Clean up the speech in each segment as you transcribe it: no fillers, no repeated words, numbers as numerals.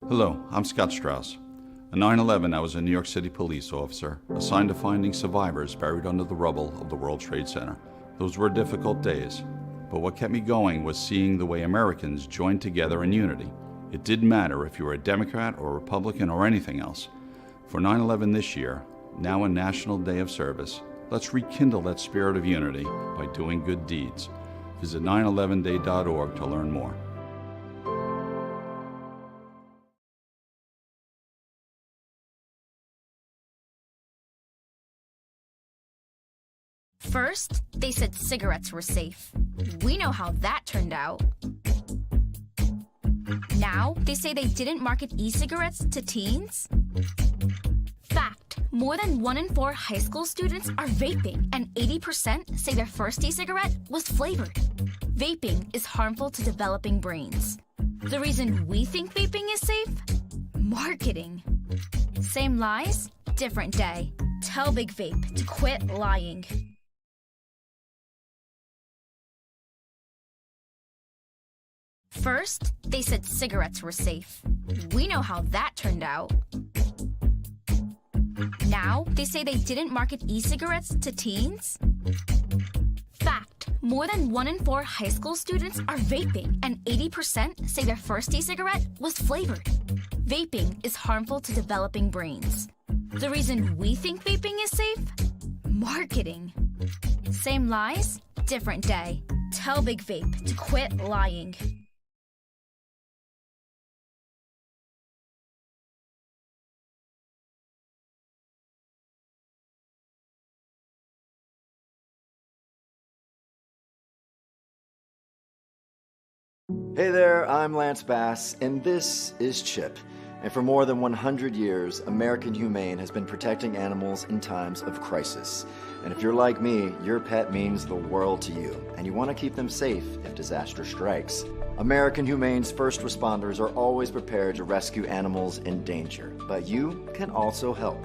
Hello, I'm Scott Strauss. On 9/11, I was a New York City police officer assigned to finding survivors buried under the rubble of the World Trade Center. Those were difficult days, but what kept me going was seeing the way Americans joined together in unity. It didn't matter if you were a Democrat or a Republican or anything else. For 9/11 this year, now a National Day of Service, let's rekindle that spirit of unity by doing good deeds. Visit 911day.org to learn more. First, they said cigarettes were safe. We know how that turned out. Now, they say they didn't market e-cigarettes to teens? Fact, more than 1 in 4 high school students are vaping, and 80% say their first e-cigarette was flavored. Vaping is harmful to developing brains. The reason we think vaping is safe? Marketing. Same lies, different day. Tell Big Vape to quit lying. First, they said cigarettes were safe. We know how that turned out. Now, they say they didn't market e-cigarettes to teens? Fact, more than 1 in 4 high school students are vaping, and 80% say their first e-cigarette was flavored. Vaping is harmful to developing brains. The reason we think vaping is safe? Marketing. Same lies, different day. Tell Big Vape to quit lying. Hey there, I'm Lance Bass, and this is Chip. And for more than 100 years, American Humane has been protecting animals in times of crisis. And if you're like me, your pet means the world to you, and you want to keep them safe if disaster strikes. American Humane's first responders are always prepared to rescue animals in danger, but you can also help.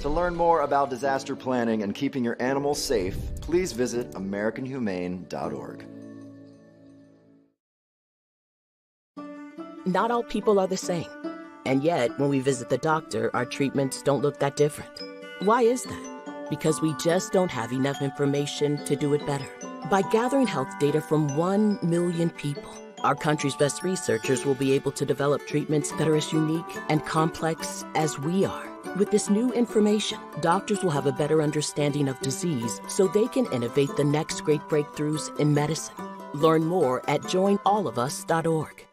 To learn more about disaster planning and keeping your animals safe, please visit AmericanHumane.org. Not all people are the same. And yet, when we visit the doctor, our treatments don't look that different. Why is that? Because we just don't have enough information to do it better. By gathering health data from 1 million people, our country's best researchers will be able to develop treatments that are as unique and complex as we are. With this new information, doctors will have a better understanding of disease so they can innovate the next great breakthroughs in medicine. Learn more at joinallofus.org.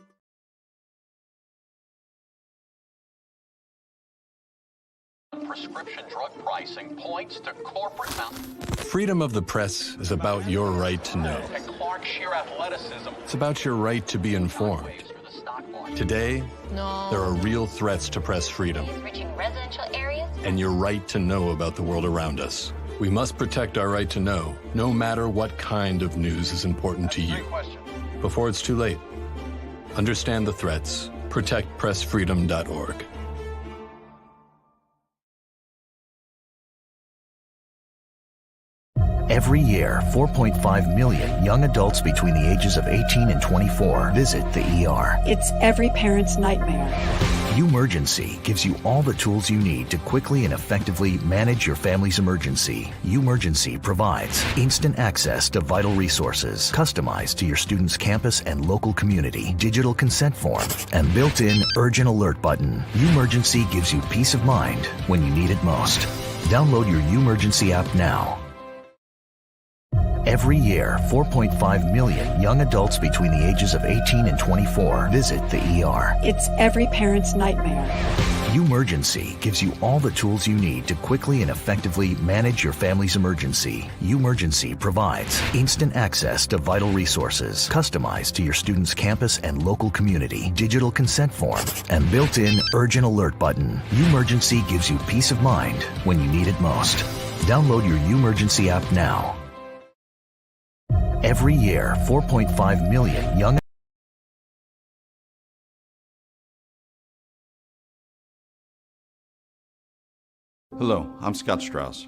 Prescription drug pricing points to corporate Freedom of the press is about your right to know. and Clark sheer athleticism. It's about your right to be informed. For the stock market. Today, there are real threats to press freedom reaching residential areas. and your right to know about the world around us. We must protect our right to know, no matter what kind of news is important to you. Great question. Before it's too late, understand the threats. ProtectPressFreedom.org. Every year, 4.5 million young adults between the ages of 18 and 24 visit the ER. It's every parent's nightmare. Umergency gives you all the tools you need to quickly and effectively manage your family's emergency. Umergency provides instant access to vital resources, customized to your student's campus and local community, digital consent form, and built-in urgent alert button. Umergency gives you peace of mind when you need it most. Download your Umergency app now. Every year, 4.5 million young adults between the ages of 18 and 24 visit the ER. It's every parent's nightmare. Umergency gives you all the tools you need to quickly and effectively manage your family's emergency. Umergency provides instant access to vital resources, customized to your student's campus and local community, digital consent form, and built-in urgent alert button. Umergency gives you peace of mind when you need it most. Download your Umergency app now. Every year, 4.5 million young Hello, I'm Scott Strauss.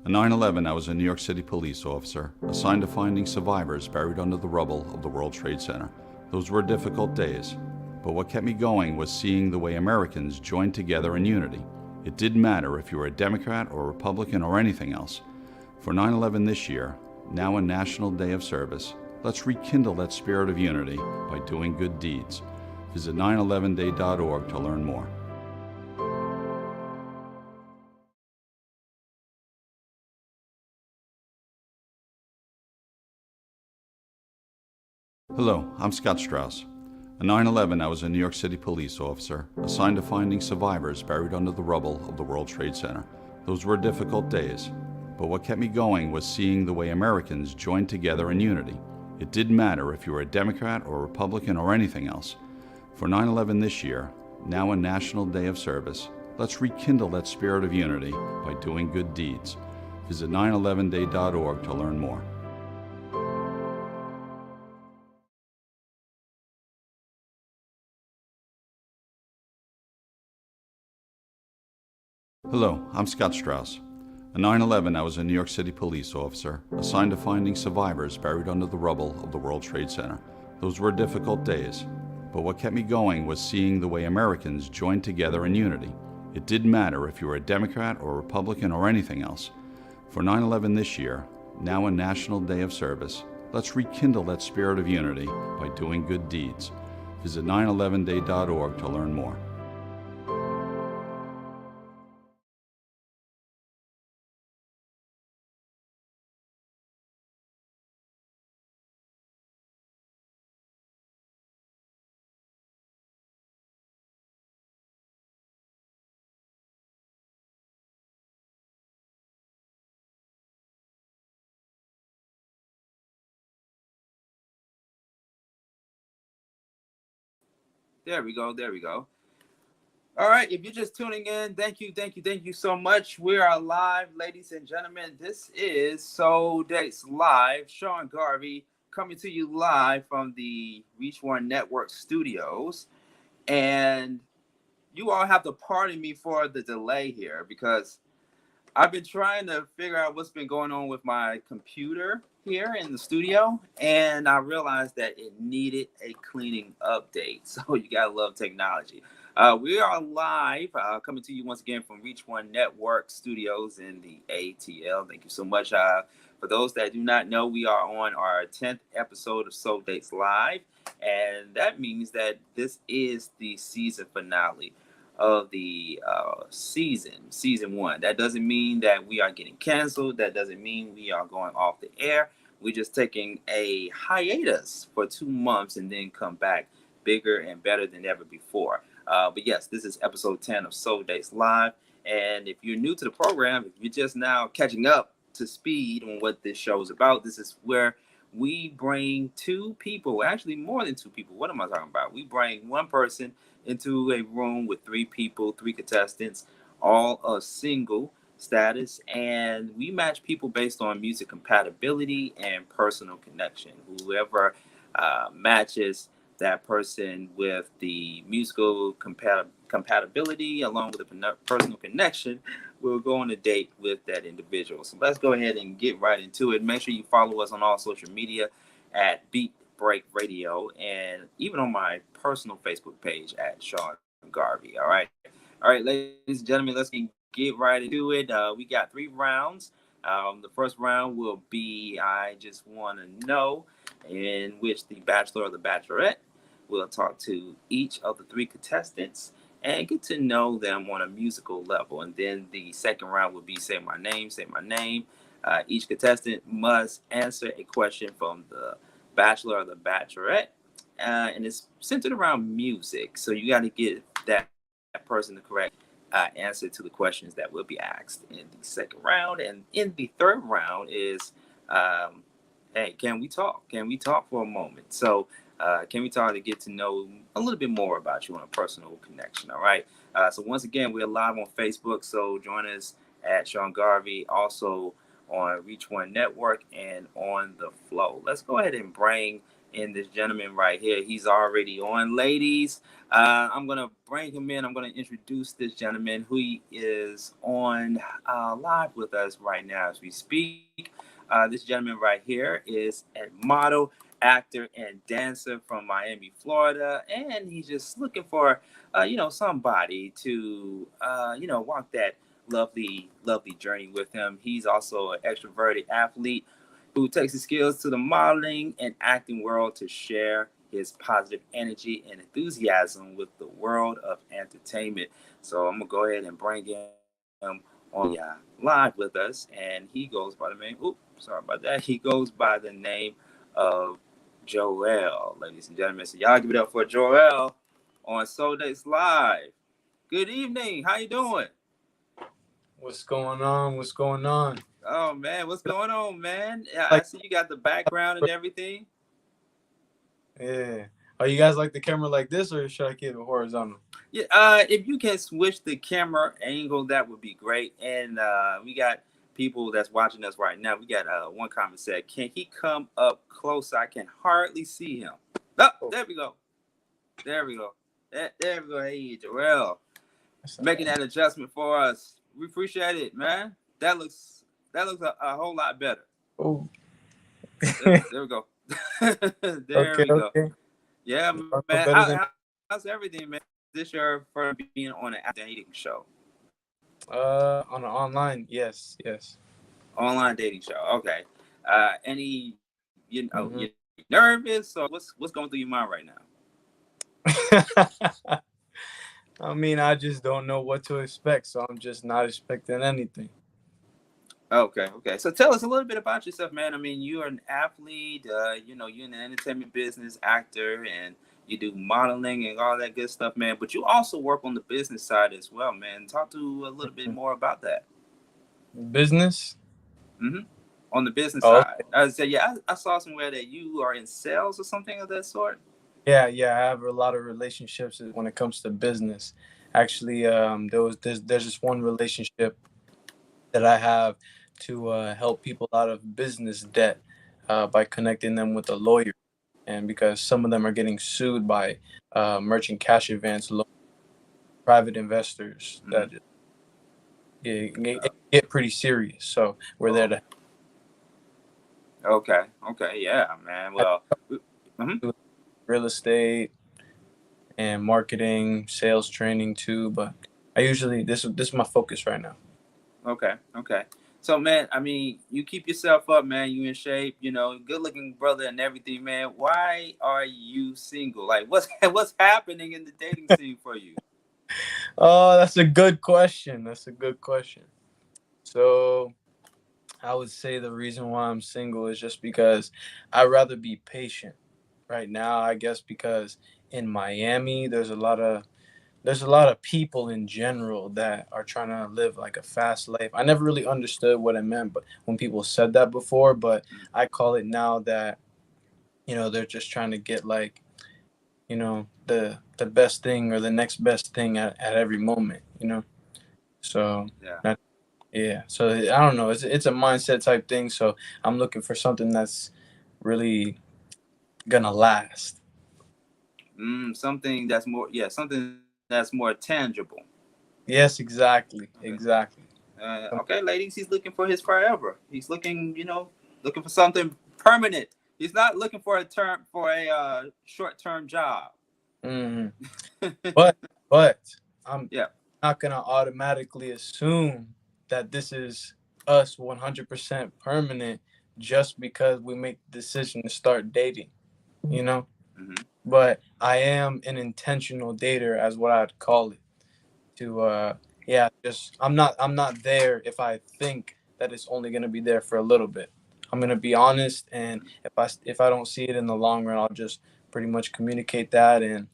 On 9/11, I was a New York City police officer assigned to finding survivors buried under the rubble of the World Trade Center. Those were difficult days, But what kept me going was seeing the way Americans joined together in unity. It didn't matter if you were a Democrat or Republican or anything else. For 9/11 this year, now a National Day of Service, let's rekindle that spirit of unity by doing good deeds. Visit 911day.org to learn more. Hello, I'm Scott Strauss. On 9/11, I was a New York City police officer assigned to finding survivors buried under the rubble of the World Trade Center. Those were difficult days, but what kept me going was seeing the way Americans joined together in unity. It didn't matter if you were a Democrat or Republican or anything else. For 9/11 this year, now a National Day of Service, let's rekindle that spirit of unity by doing good deeds. Visit 911day.org to learn more. Hello, I'm Scott Strauss. On 9/11, I was a New York City police officer assigned to finding survivors buried under the rubble of the World Trade Center. Those were difficult days, but what kept me going was seeing the way Americans joined together in unity. It didn't matter if you were a Democrat or Republican or anything else. For 9/11 this year, now a National Day of Service, let's rekindle that spirit of unity by doing good deeds. Visit 911day.org to learn more. There we go. There we go. All right. If you're just tuning in, thank you so much. We are live, ladies and gentlemen. This is Soul Dates Live. Sean Garvey coming to you live from the Reach One Network studios. And you all have to pardon me for the delay here because I've been trying to figure out what's been going on with my computer here in the studio, and I realized that it needed a cleaning update. So you gotta love technology. We are live, coming to you once again from Reach One Network Studios in the ATL. Thank you so much. For those that do not know, we are on our 10th episode of Soul Dates Live, and that means that this is the season finale of the season one. That doesn't mean that we are getting canceled. That doesn't mean we are going off the air. We're just taking a hiatus for 2 months and then come back bigger and better than ever before. But yes, this is episode 10 of Soul Dates Live. And if you're new to the program, if you're just now catching up to speed on what this show is about, this is where we bring two people, actually more than two people. What am I talking about? We bring one person into a room with three people, three contestants, all of single status, and we match people based on music compatibility and personal connection. Whoever matches that person with the musical compatibility along with the personal connection will go on a date with that individual. So let's go ahead and get right into it. Make sure you follow us on all social media at BEATBREAKRADIO and even on my personal Facebook page at Sean Garvey. All right, ladies and gentlemen, let's get right into it. We got 3 rounds. The first round will be I Just Want to Know, in which the Bachelor or the Bachelorette will talk to each of the 3 contestants and get to know them on a musical level. And then the second round will be Say My Name, Say My Name. Each contestant must answer a question from the Bachelor or the Bachelorette, and it's centered around music. So you got to get that person the correct answer to the questions that will be asked in the second round. And in the third round is, hey, can we talk? Can we talk for a moment? So can we talk to get to know a little bit more about you on a personal connection? All right. So once again, we're live on Facebook. So join us at Sean Garvey, also on Reach One Network and on the Flow. Let's go ahead and bring in this gentleman right here. He's already on, ladies. I'm going to bring him in. I'm going to introduce this gentleman who is on live with us right now as we speak. This gentleman right here is Edmodo actor and dancer from Miami, Florida, and he's just looking for, somebody to, walk that lovely, lovely journey with him. He's also an extroverted athlete who takes his skills to the modeling and acting world to share his positive energy and enthusiasm with the world of entertainment. So I'm gonna go ahead and bring him on live with us, and he goes by the name. Oops, sorry about that. He goes by the name of Joel, ladies and gentlemen. So y'all give it up for Joel on Soul Dates Live. Good evening. How you doing? What's going on? What's going on? Oh man, what's going on, man? I see you got the background and everything. Yeah. Are you guys like the camera like this, or should I keep it horizontal? Yeah. If you can switch the camera angle, that would be great. And we got people that's watching us right now. We got one comment said, "Can he come up close? I can hardly see him." Oh, there we go. There we go. There we go. Hey, Joel, making that adjustment for us. We appreciate it, man. That looks a whole lot better. Oh, there we go. There we go. Okay. Yeah, man. How's everything, man? Is this your first being on an dating show? On an online, yes. Online dating show. Okay. Any, you nervous, or what's going through your mind right now? I mean, I just don't know what to expect, so I'm just not expecting anything. Okay. So tell us a little bit about yourself, man. I mean, you are an athlete. You're in the entertainment business, actor, and you do modeling and all that good stuff, man. But you also work on the business side as well, man. Talk to a little bit more about that. Business? Mm-hmm. On the business side. Okay. I said, I saw somewhere that you are in sales or something of that sort. Yeah. I have a lot of relationships when it comes to business. Actually, there's just one relationship that I have to help people out of business debt by connecting them with a lawyer. And because some of them are getting sued by merchant cash advance private investors that get pretty serious. So we're there to. Okay. Yeah, man. Well, real estate and marketing, sales training too. But I usually this is my focus right now. Okay. So, man, I mean, you keep yourself up, man. You in shape, good looking brother and everything, man. Why are you single? Like, what's happening in the dating scene for you? Oh, that's a good question. So I would say the reason why I'm single is just because I'd rather be patient right now, I guess, because in Miami, there's a lot of people in general that are trying to live like a fast life. I never really understood what it meant, but when people said that before, but I call it now that, they're just trying to get like, the best thing or the next best thing at every moment, So yeah. So I don't know. It's a mindset type thing. So I'm looking for something that's really gonna last. Something that's more tangible. Yes, exactly. Okay, ladies, he's looking for his forever. He's looking for something permanent. He's not looking for a short-term job. Mm-hmm. But I'm not gonna automatically assume that this is us 100% permanent just because we make the decision to start dating, Mm-hmm. But I am an intentional dater, as what I'd call it. I'm not there if I think that it's only gonna be there for a little bit. I'm gonna be honest, and if I don't see it in the long run, I'll just pretty much communicate that and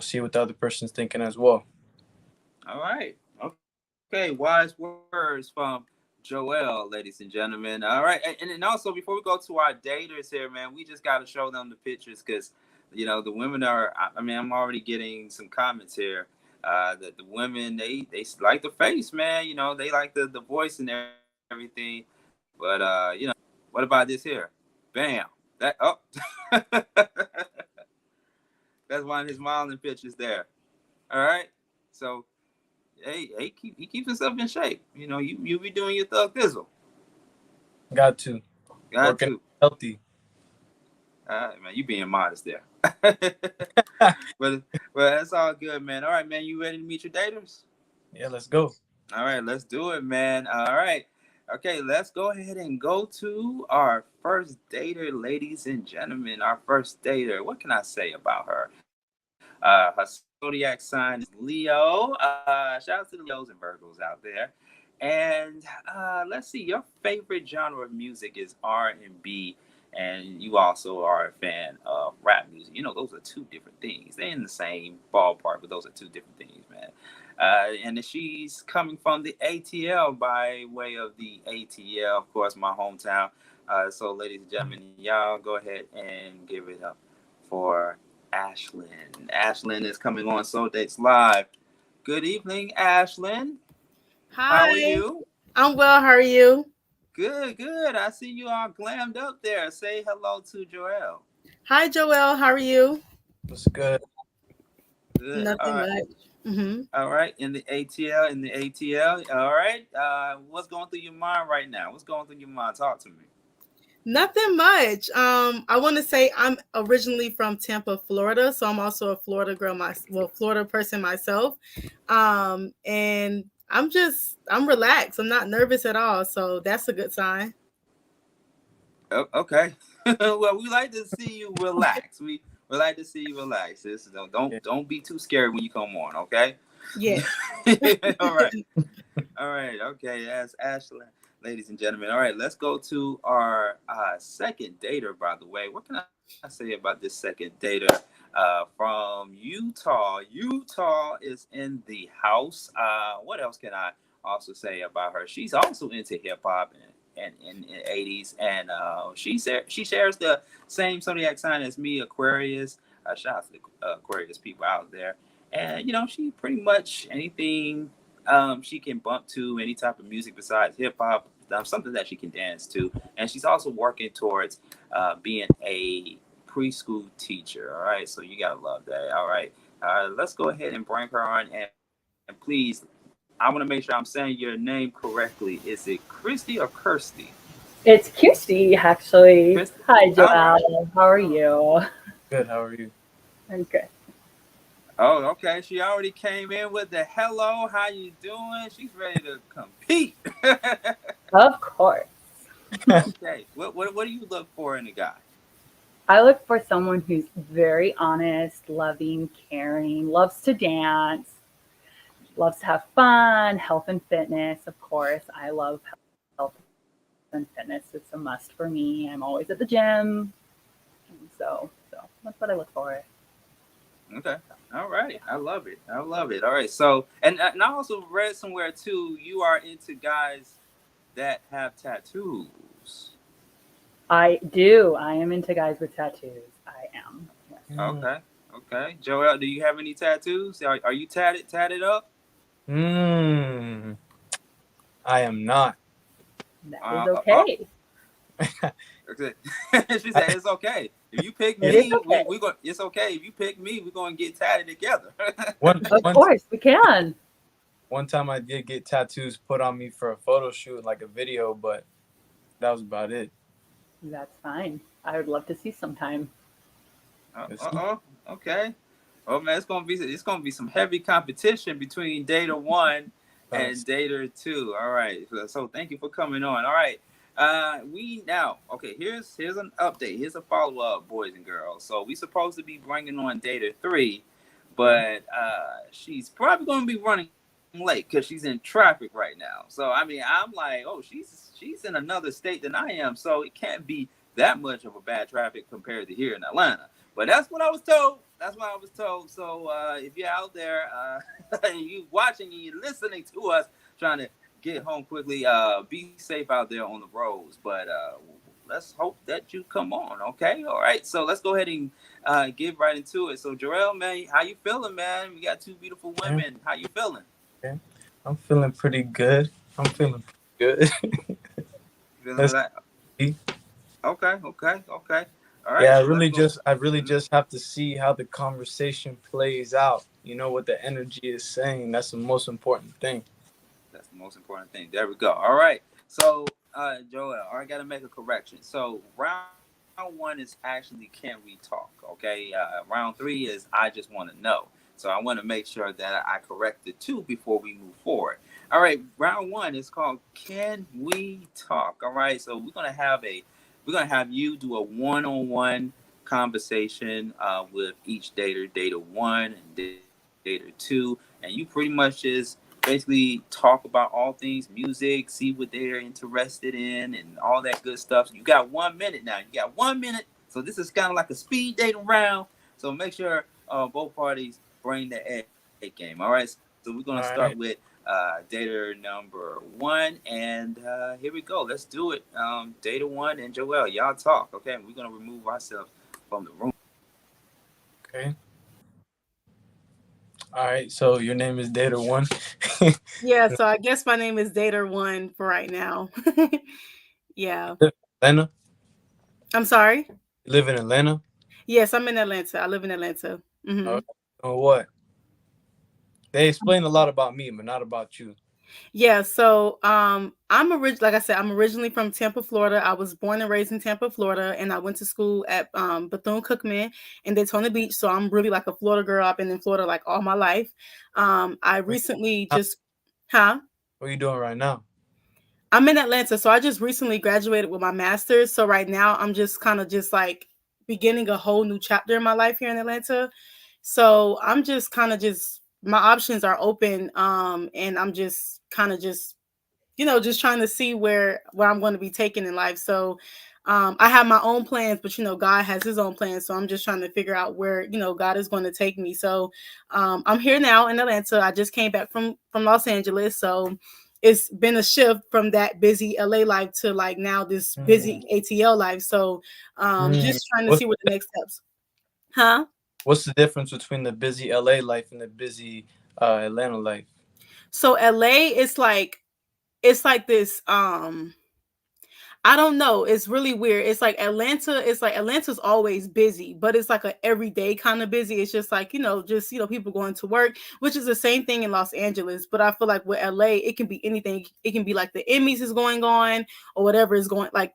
see what the other person's thinking as well. All right. Okay. Wise words from Joel, ladies and gentlemen. All right. And then also, before we go to our daters here, man, we just got to show them the pictures because, the women are, I'm already getting some comments here that the women, they like the face, man. They like the voice and everything. But, what about this here? Bam. That's one of his modeling pictures there. All right. So, hey, he keeps himself in shape. You be doing your thug thizzle. Got to. Working healthy. Man, you being modest there. but that's all good, man. All right, man. You ready to meet your daters? Yeah, let's go. All right, let's do it, man. All right. Okay, let's go ahead and go to our first dater, ladies and gentlemen. Our first dater. What can I say about her? Her zodiac sign is Leo. Shout out to the Leos and Virgos out there. And let's see, your favorite genre of music is R&B, and you also are a fan of rap music. You know, those are two different things. They're in the same ballpark, but those are two different things, man. And she's coming from the ATL by way of the ATL, of course, my hometown. So, ladies and gentlemen, y'all go ahead and give it up for Ashlyn. Ashlyn is coming on Soul Dates Live. Good evening, Ashlyn. Hi. How are you? I'm well. How are you? Good, good. I see you all glammed up there. Say hello to Joelle. Hi, Joelle. How are you? What's good? Good. Nothing All right. much. Mm-hmm. All right. In the ATL. All right. What's going through your mind right now? What's going through your mind? Talk to me. Nothing much. I want to say I'm originally from Tampa, Florida, so I'm also a Florida girl, Florida person myself. And I'm relaxed. I'm not nervous at all, so that's a good sign. Oh, okay. Well, we like to see you relax. We like to see you relax. Sis. Don't be too scared when you come on. Okay. Yeah. All right. All right. Okay. That's Ashlyn. Ladies and gentlemen, all right, let's go to our second dater, by the way. What can I say about this second dater from Utah? Utah is in the house. What else can I also say about her? She's also into hip-hop and in the 80s, and she shares the same zodiac sign as me, Aquarius. Shout out to the Aquarius people out there. And, you know, she pretty much anything she can bump to, any type of music besides hip-hop, something that she can dance to. And she's also working towards being a preschool teacher. All right, so you gotta love that. All right, let's go ahead and bring her on, and please, I want to make sure I'm saying your name correctly. Is it Christy or Kirsty? It's Kirsty, actually. Kirsty? Hi, Joelle. Right. How are you? Good. How are you? I'm good. Oh, okay. She already came in with the hello. How you doing? She's ready to compete. Of course. Okay. What do you look for in a guy? I look for someone who's very honest, loving, caring, loves to dance, loves to have fun, health and fitness. Of course, I love health and fitness. It's a must for me. I'm always at the gym. And so that's what I look for. Okay. All right. I love it. All right. So, and I also read somewhere too, you are into guys that have tattoos. I do. I am into guys with tattoos. I am. Yes. Okay. Joelle, do you have any tattoos? Are you tatted up? I am not. That is okay. She said it's okay. If you pick me, it's okay. If you pick me, we're gonna get tatted together. Of course, we can. One time I did get tattoos put on me for a photo shoot, like a video, but that was about it. That's fine. I would love to see sometime. Okay. Oh man, it's gonna be some heavy competition between Dater 1 and Dater 2. All right. So thank you for coming on. All right. Here's an update. Here's a follow-up, boys and girls. So we supposed to be bringing on Dater 3, but she's probably gonna be running late because she's in traffic right now. So I mean, I'm like, oh, she's in another state than I am, so it can't be that much of a bad traffic compared to here in Atlanta. But that's what I was told. So if you're out there and you watching and you're listening to us trying to get home quickly, be safe out there on the roads. But let's hope that you come on, okay? All right, so let's go ahead and get right into it. So Jarrell, man, how you feeling, man? We got two beautiful women. How you feeling? Okay. I'm feeling pretty good. Feeling that? Okay. All right. Yeah, I really just have to see how the conversation plays out. You know what the energy is saying. That's the most important thing. That's the most important thing. There we go. All right. So, Joel, I got to make a correction. So, round one is actually can we talk? Okay. Round three is I just want to know. So I want to make sure that I correct the two before we move forward. All right. Round one is called Can We Talk? All right. So we're gonna have you do a one-on-one conversation with each dater, dater one and dater two, and you pretty much just basically talk about all things music, see what they're interested in, and all that good stuff. So you got 1 minute now. You got 1 minute. So this is kind of like a speed dating round. So make sure both parties bring the A game. All right. So we're gonna start with dater number one, and here we go. Let's do it. Dater one and Joel, y'all talk. Okay, we're gonna remove ourselves from the room. Okay. All right. So your name is Dater One. Yeah. So I guess my name is Dater One for right now. Yeah. Atlanta. I'm sorry. You live in Atlanta? Yes, I'm in Atlanta. I live in Atlanta. Mm-hmm. Oh, what? They explain a lot about me, but not about you. Yeah, so like I said, I'm originally from Tampa, Florida. I was born and raised in Tampa, Florida, and I went to school at Bethune-Cookman in Daytona Beach. So I'm really like a Florida girl. I've been in Florida like all my life. I recently just What are you doing right now? I'm in Atlanta, so I just recently graduated with my master's. So right now I'm just kind of just like beginning a whole new chapter in my life here in Atlanta. So I'm just kind of just my options are open, and I'm just kind of just just trying to see where I'm going to be taken in life. So I have my own plans, but God has his own plans. So I'm just trying to figure out where God is going to take me. So I'm here now in Atlanta. I just came back from Los Angeles, so it's been a shift from that busy LA life to like now this busy ATL life. So just trying to see what the next steps. What's the difference between the busy LA life and the busy Atlanta life? So LA is like this I don't know. It's really weird. It's like Atlanta's always busy, but it's like a everyday kind of busy. It's just like, people going to work, which is the same thing in Los Angeles. But I feel like with LA, it can be anything. It can be like the Emmys is going on or whatever is going, like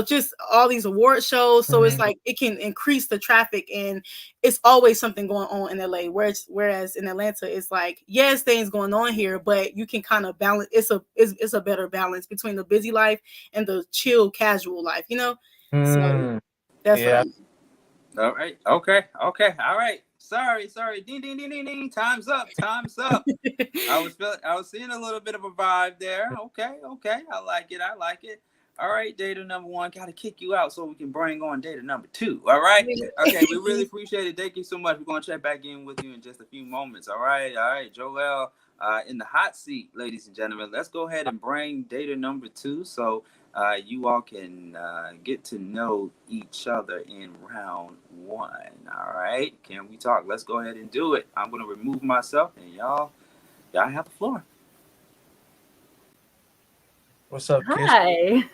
just all these award shows. So it's like it can increase the traffic, and it's always something going on in LA. Whereas in Atlanta, it's like, yes, things going on here, but you can kind of balance. It's a better balance between the busy life and the chill casual life, so that's what I mean. All right. Okay. All right. Sorry. Ding ding ding ding ding. Time's up. I was seeing a little bit of a vibe there. Okay. I like it. All right, data number one, gotta kick you out so we can bring on data number two. All right. Okay, we really appreciate it. Thank you so much. We're gonna check back in with you in just a few moments. All right, Joel, in the hot seat, ladies and gentlemen. Let's go ahead and bring data number two so you all can get to know each other in round one. All right, can we talk? Let's go ahead and do it. I'm gonna remove myself, and y'all have the floor. What's up, Kish? Hi.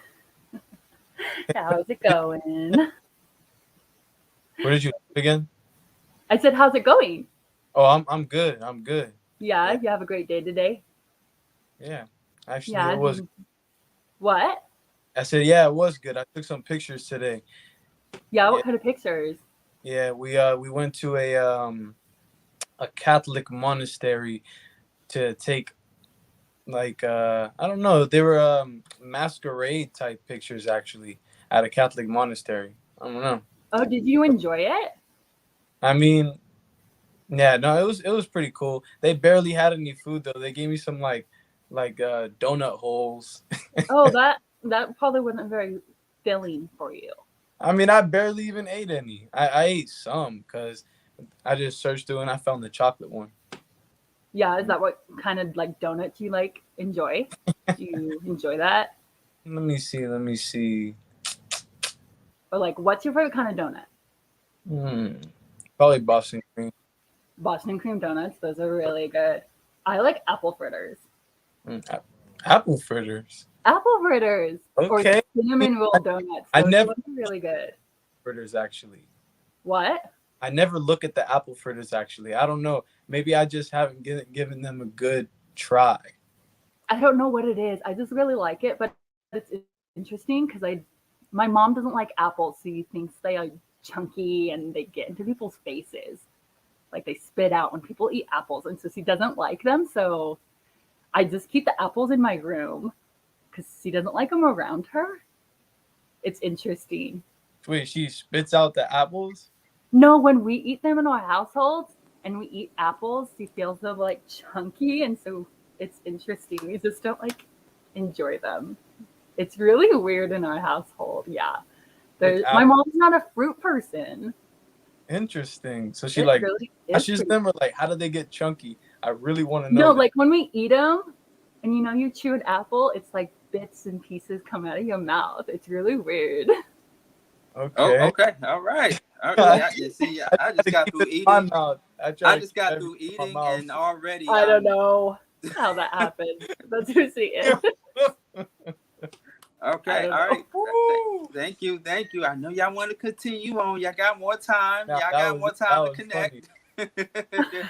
How's it going? Where did you live again? I said, how's it going? Oh, I'm good. Yeah, you have a great day today? Yeah, actually, it was. What? I said, yeah, it was good. I took some pictures today. Yeah, what kind of pictures? Yeah, we went to a Catholic monastery to take, like, I don't know, they were masquerade type pictures actually at a Catholic monastery. I don't know. Oh, did you enjoy it? I mean, yeah, no, it was pretty cool. They barely had any food though. They gave me some like donut holes. Oh, that probably wasn't very filling for you. I mean, I barely even ate any. I ate some because I just searched through and I found the chocolate one. Yeah, is that what kind of like donuts you like enjoy? Do you enjoy that? Let me see. Or like, what's your favorite kind of donut? Probably Boston cream. Boston cream donuts, those are really good. I like apple fritters. Apple fritters. Apple fritters. Okay. Or cinnamon roll donuts. I Those never ones are really good. Fritters actually. What? I never look at the apple fritters actually. I don't know. Maybe I just haven't given them a good try. I don't know what it is. I just really like it, but it's interesting because my mom doesn't like apples. She thinks they are chunky and they get into people's faces. Like they spit out when people eat apples. And so she doesn't like them. So I just keep the apples in my room because she doesn't like them around her. It's interesting. Wait, she spits out the apples? No, when we eat them in our household and we eat apples, she feels them like chunky. And so it's interesting. We just don't like enjoy them. It's really weird in our household. Yeah. My mom's not a fruit person. Interesting. So she like really touches them, or like how do they get chunky? I really want to know. No, like when we eat them and you chew an apple, it's like bits and pieces come out of your mouth. It's really weird. Okay. Oh, okay. All right. I just got through eating. I just got through eating and already. I don't know how that happened. That's who she is. Okay, all right. Thank you. I know y'all want to continue on. Y'all got more time. Y'all got more time to connect.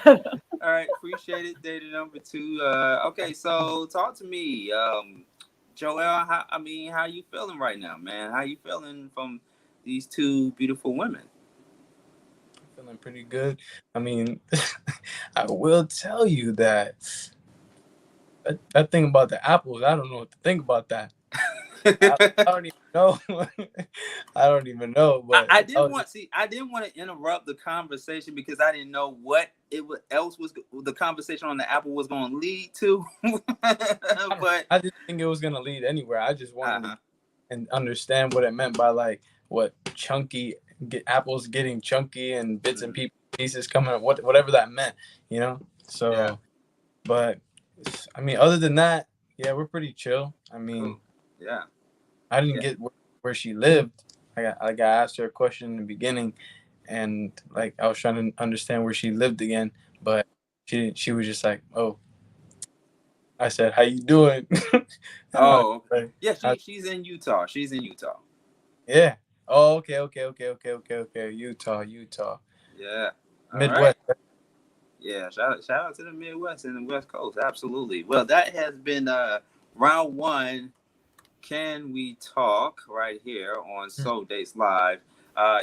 All right, appreciate it. Data number 2. Okay, so talk to me, Joel. How you feeling right now, man? How you feeling from these 2 beautiful women? Feeling pretty good. I mean, I will tell you that thing about the apples, I don't know what to think about that. I don't even know. I don't even know. But I didn't want to interrupt the conversation because I didn't know what else was the conversation on the apple was going to lead to. But I didn't think it was going to lead anywhere. I just wanted to and understand what it meant by like what chunky apples getting chunky and bits and pieces coming up, whatever that meant, So, yeah. But I mean, other than that, yeah, we're pretty chill. I mean, yeah. I didn't get where she lived. I asked her a question in the beginning, and like I was trying to understand where she lived again, but she was just like, "Oh." I said, "How you doing?" Oh, okay. Yeah, she's in Utah. She's in Utah. Yeah. Oh, okay. Utah. Yeah. Midwest. Right. Yeah. Shout out to the Midwest and the West Coast. Absolutely. Well, that has been round 1. Can we talk right here on Soul Dates Live?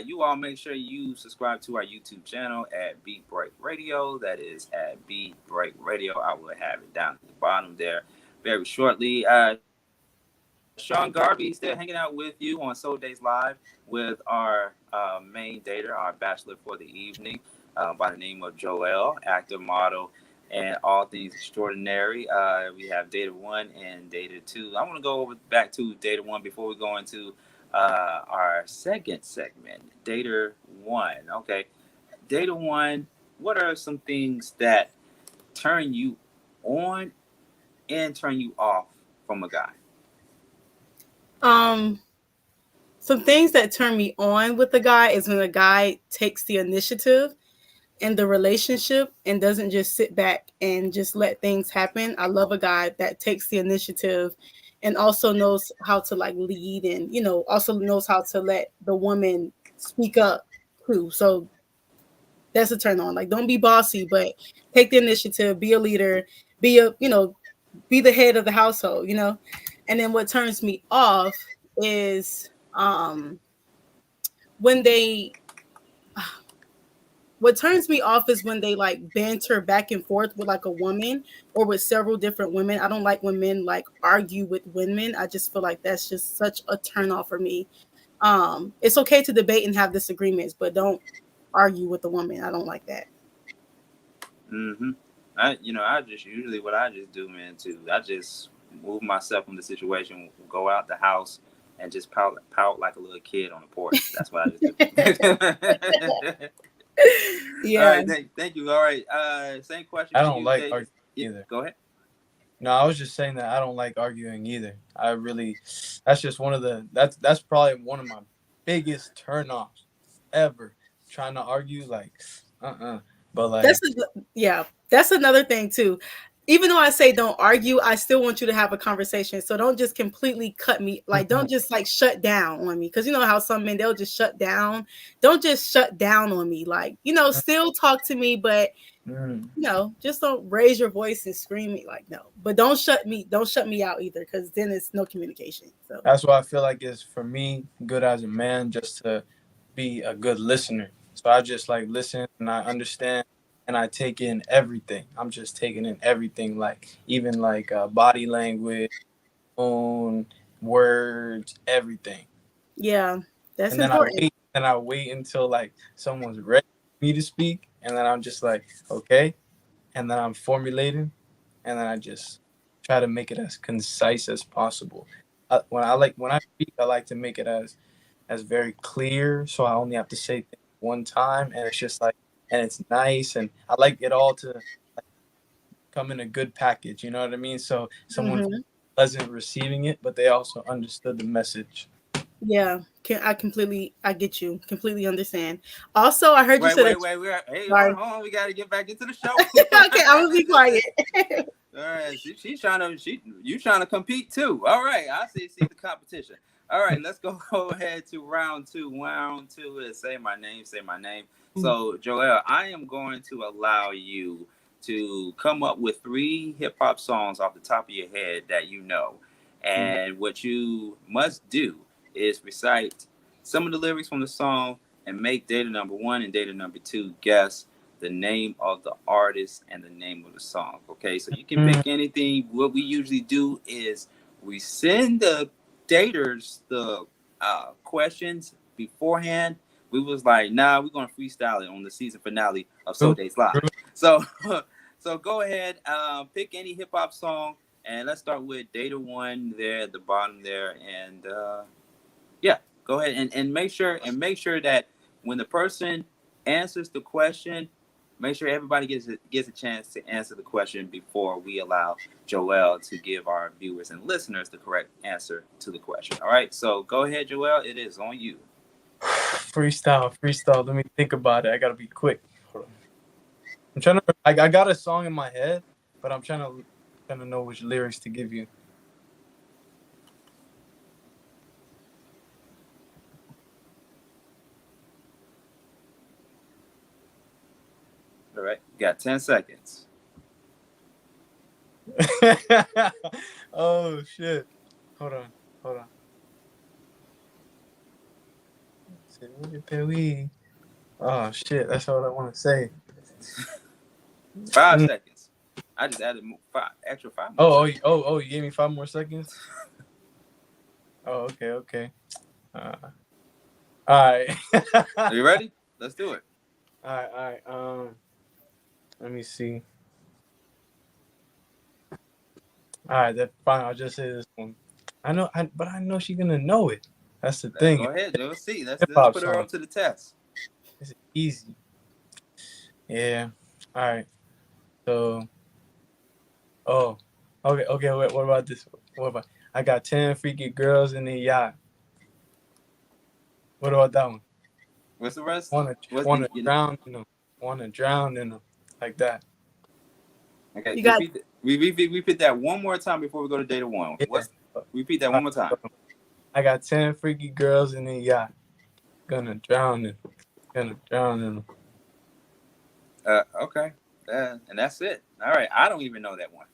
You all make sure you subscribe to our YouTube channel at Beat Break Radio. That is at Beat Break Radio. I will have it down at the bottom there very shortly. Sean Garvey still hanging out with you on Soul Dates Live with our main dater, our bachelor for the evening, by the name of Joel, actor, model, and all things extraordinary. We have Data 1 and Data 2. I want to go back to Data 1 before we go into our second segment, Data 1. Okay, Data 1, what are some things that turn you on and turn you off from a guy? Some things that turn me on with the guy is when a guy takes the initiative in the relationship and doesn't just sit back and just let things happen. I love a guy that takes the initiative and also knows how to like lead and, also knows how to let the woman speak up too. So that's a turn on. Like, don't be bossy, but take the initiative, be a leader, be the head of the household, And then what turns me off is what turns me off is when they like banter back and forth with like a woman or with several different women. I don't like when men like argue with women. I just feel like that's just such a turn off for me. It's okay to debate and have disagreements, but don't argue with a woman. I don't like that. I just usually what I just do, man, too. I just move myself from the situation, go out the house, and just pout like a little kid on the porch. That's what I just do. Yeah. All right, thank you. All right. Same question. I don't like arguing either. Go ahead. No, I was just saying that I don't like arguing either. That's just that's probably one of my biggest turnoffs ever. Trying to argue, like, But like, that's another thing too. even though I say don't argue, I still want you to have a conversation. So don't just completely cut me, like don't just like shut down on me. Cause you know how some men, they'll just shut down. Don't just shut down on me. Like, still talk to me, but just don't raise your voice and scream me. Like, no. But don't shut me out either, because then it's no communication. So That's why I feel like it's for me good as a man just to be a good listener. So I just like listen and I understand and I take in everything. I'm just taking in everything, like even like body language, tone, words, everything. Yeah, that's and then important. I wait until like someone's ready for me to speak, and then I'm just like, okay, and then I'm formulating, and then I just try to make it as concise as possible. When I speak, I like to make it as very clear, so I only have to say things one time, and it's just like, and it's nice, and I like it all to like, come in a good package. You know what I mean? So someone wasn't receiving it, but they also understood the message. Yeah, I get you. Completely understand. Also, I heard you say Hey, hold on. We got to get back into the show. Okay, I'm gonna be quiet. All right, you trying to compete too. All right, I see the competition. All right, let's go ahead to round two. Round two is say my name. So, Joel, I am going to allow you to come up with 3 hip hop songs off the top of your head that you know, and what you must do is recite some of the lyrics from the song and make data number 1 and data number 2 guess the name of the artist and the name of the song. Okay, so you can pick anything. What we usually do is we send the daters the questions beforehand. We was like, nah, we're gonna freestyle it on the season finale of So Dates Live. So go ahead, pick any hip hop song, and let's start with data 1 there at the bottom there, and yeah, go ahead and make sure that when the person answers the question, make sure everybody gets a chance to answer the question before we allow Joel to give our viewers and listeners the correct answer to the question. All right, so go ahead, Joel. It is on you. Freestyle. Let me think about it. I gotta be quick. I'm trying to. I got a song in my head, but I'm trying to know which lyrics to give you. All right, got 10 seconds. Oh shit! Hold on. Oh shit! That's all I want to say. 5 seconds. I just added 5 more. Oh! You gave me 5 more seconds. Oh, okay. All right. Are you ready? Let's do it. All right. Let me see. All right, that's fine. I'll just say this one. But I know she's gonna know it. That's the thing. Go ahead, Joe. See, let's put her up to the test. It's easy. Yeah. All right. So. Oh. Okay. Wait. What about this? I got 10 freaky girls in the yacht. What about that one? What's the rest? Wanna drown in them. Like that. Okay. You got. Repeat that one more time before we go to data 1. Yeah. Repeat that one more time. I got 10 freaky girls in the yacht. Gonna drown in them. Okay. And that's it. All right. I don't even know that one.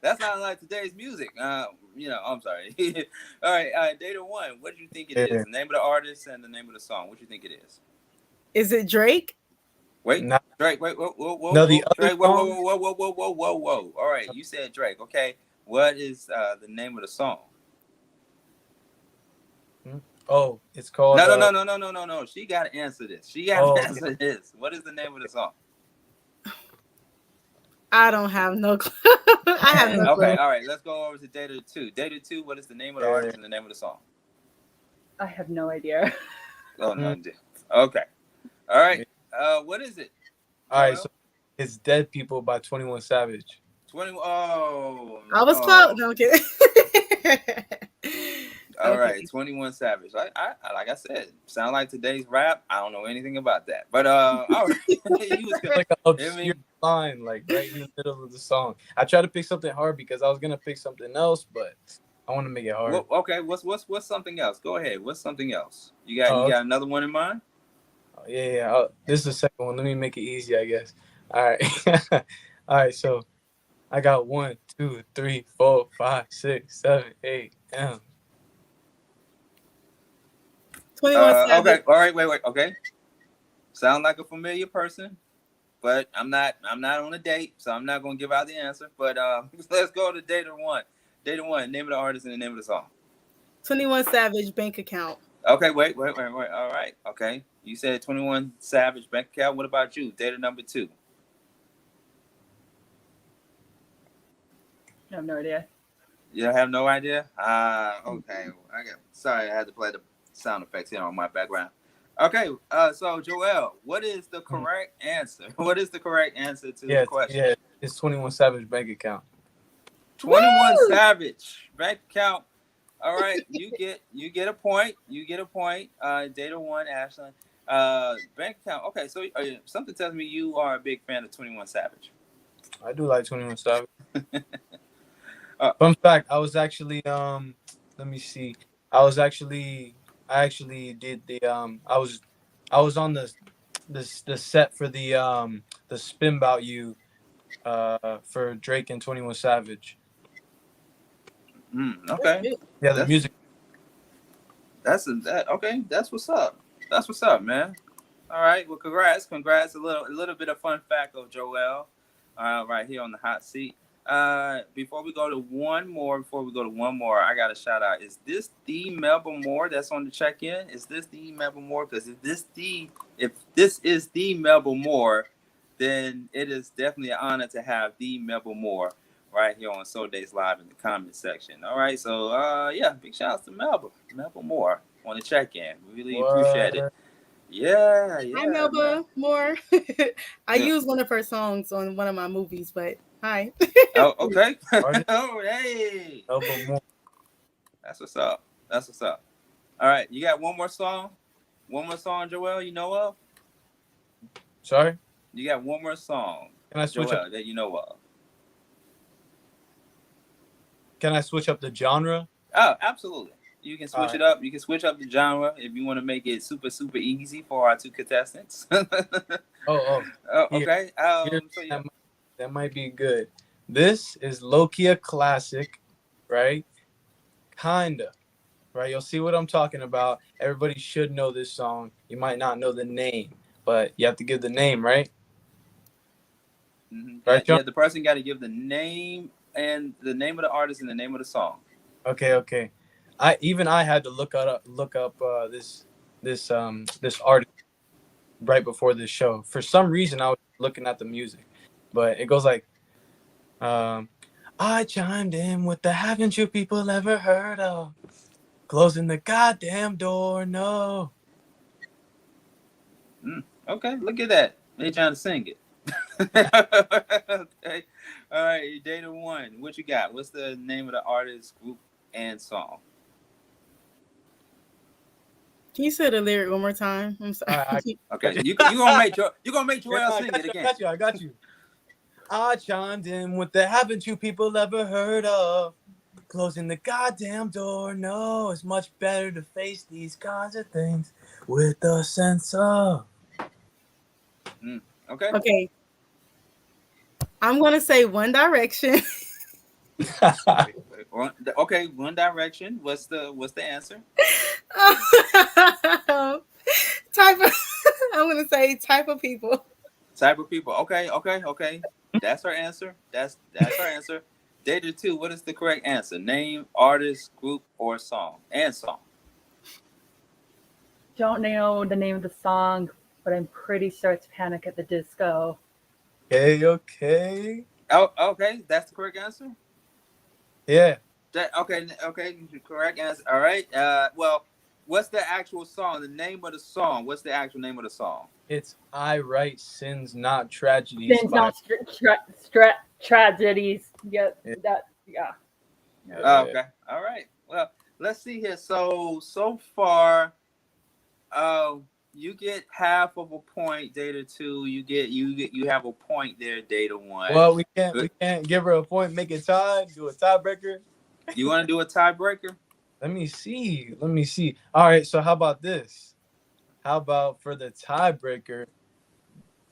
That's not like today's music. I'm sorry. All right. Data 1. What do you think it is? The name of the artist and the name of the song. What do you think it is? Is it Drake? Wait, Drake. Wait, whoa. No, the Drake. other Whoa. All right, you said Drake. Okay, what is the name of the song? Oh, it's called. No. She got to answer this. Answer this. What is the name of the song? I don't have no clue. I have no clue. Okay, all right. Let's go over to data 2. Data 2. What is the name of the artist and the name of the song? I have no idea. Oh no. Okay. All right. What is it? All right, so it's Dead People by 21 Savage. I was close. No, I'm kidding. All right, 21 Savage. I like I said, sound like today's rap. I don't know anything about that, but all right. line, like right in the middle of the song. I tried to pick something hard because I was gonna pick something else, but I want to make it hard. Well, okay, what's something else? Go ahead. What's something else? You got Oh, another one in mind? yeah. This is the second one. Let me make it easy, I guess. All right. All right. So I got 1, 2, 3, 4, 5, 6, 7, 8. 21 Savage. Okay. All right. Wait. Okay. Sound like a familiar person, but I'm not on a date, so I'm not gonna give out the answer. But let's go to data one. Data one. Name of the artist and the name of the song. 21 Savage, bank account. Okay. Wait. All right. Okay. You said 21 Savage, bank account. What about you? Data number 2. I have no idea. You have no idea? Okay. Sorry, I had to play the sound effects here on my background. Okay, so Joel, what is the correct answer? What is the correct answer to the question? Yeah, it's 21 Savage bank account. 21 Savage bank account. All right, you get a point. You get a point. Data 1, Ashlyn. Bank account. Okay, so something tells me you are a big fan of 21 Savage. I do like 21 Savage. Fun fact, I was actually let me see. I actually did the I was on the set for the Spin About You for Drake and 21 Savage. Okay. Yeah, the music. Okay. That's what's up. That's what's up, man. All right. Well, congrats. A little bit of fun fact of Joel, right here on the hot seat. Before we go to one more, I got a shout out. Is this the Melba Moore that's on the check-in? Is this the Melba Moore? Because if this is the Melba Moore, then it is definitely an honor to have the Melba Moore right here on Soul Days Live in the comment section. All right, so yeah, big shout out to Melba Moore on the check-in. We really appreciate it. Yeah. Hi, Melba Moore. I used one of her songs on one of my movies, but hi. Oh, okay. Oh, hey. That's what's up. All right, you got one more song? Joel, you know of? Sorry? You got one more song, Can I switch Joel, up? that you know of? Can I switch up the genre? Oh, absolutely. You can switch it up. You can switch up the genre if you want to make it super, super easy for our 2 contestants. Okay. That might be good. This is low-key a classic, right? Kinda, right? You'll see what I'm talking about. Everybody should know this song. You might not know the name, but you have to give the name, right? Mm-hmm. Right, Yeah, the person got to give the name and the name of the artist and the name of the song. Okay. I had to look up this artist right before this show. For some reason, I was looking at the music, but it goes like, I chimed in with the haven't you people ever heard of? Closing the goddamn door, no. Okay, look at that. They trying to sing it. Okay. All right, Data 1. What you got? What's the name of the artist, group, and song? Can you say the lyric one more time? I'm sorry. Okay, you gonna make Joel sing it again. I got you. I chimed in with the haven't you people ever heard of? Closing the goddamn door, no. It's much better to face these kinds of things with a sense of. Okay. I'm gonna say One Direction. Okay, One Direction. What's the answer? I'm gonna say type of people. Type of people. Okay. That's her answer. That's her answer. Data 2. What is the correct answer? Name, artist, group, or song? And song. Don't know the name of the song, but I'm pretty sure it's Panic at the Disco. Okay. Oh, okay. That's the correct answer? Yeah. Okay. Correct answer. All right. Well, what's the actual song? The name of the song. What's the actual name of the song? It's I Write Sins, Not Tragedies. Sins, not tragedies. Yeah. Okay. All right. Well, let's see here. So far, You get half of a point, Data 2. You have a point there, Data 1. Well, we can't give her a point, make it tied, do a tiebreaker. You want to do a tiebreaker? Let me see. All right, so how about this? How about for the tiebreaker,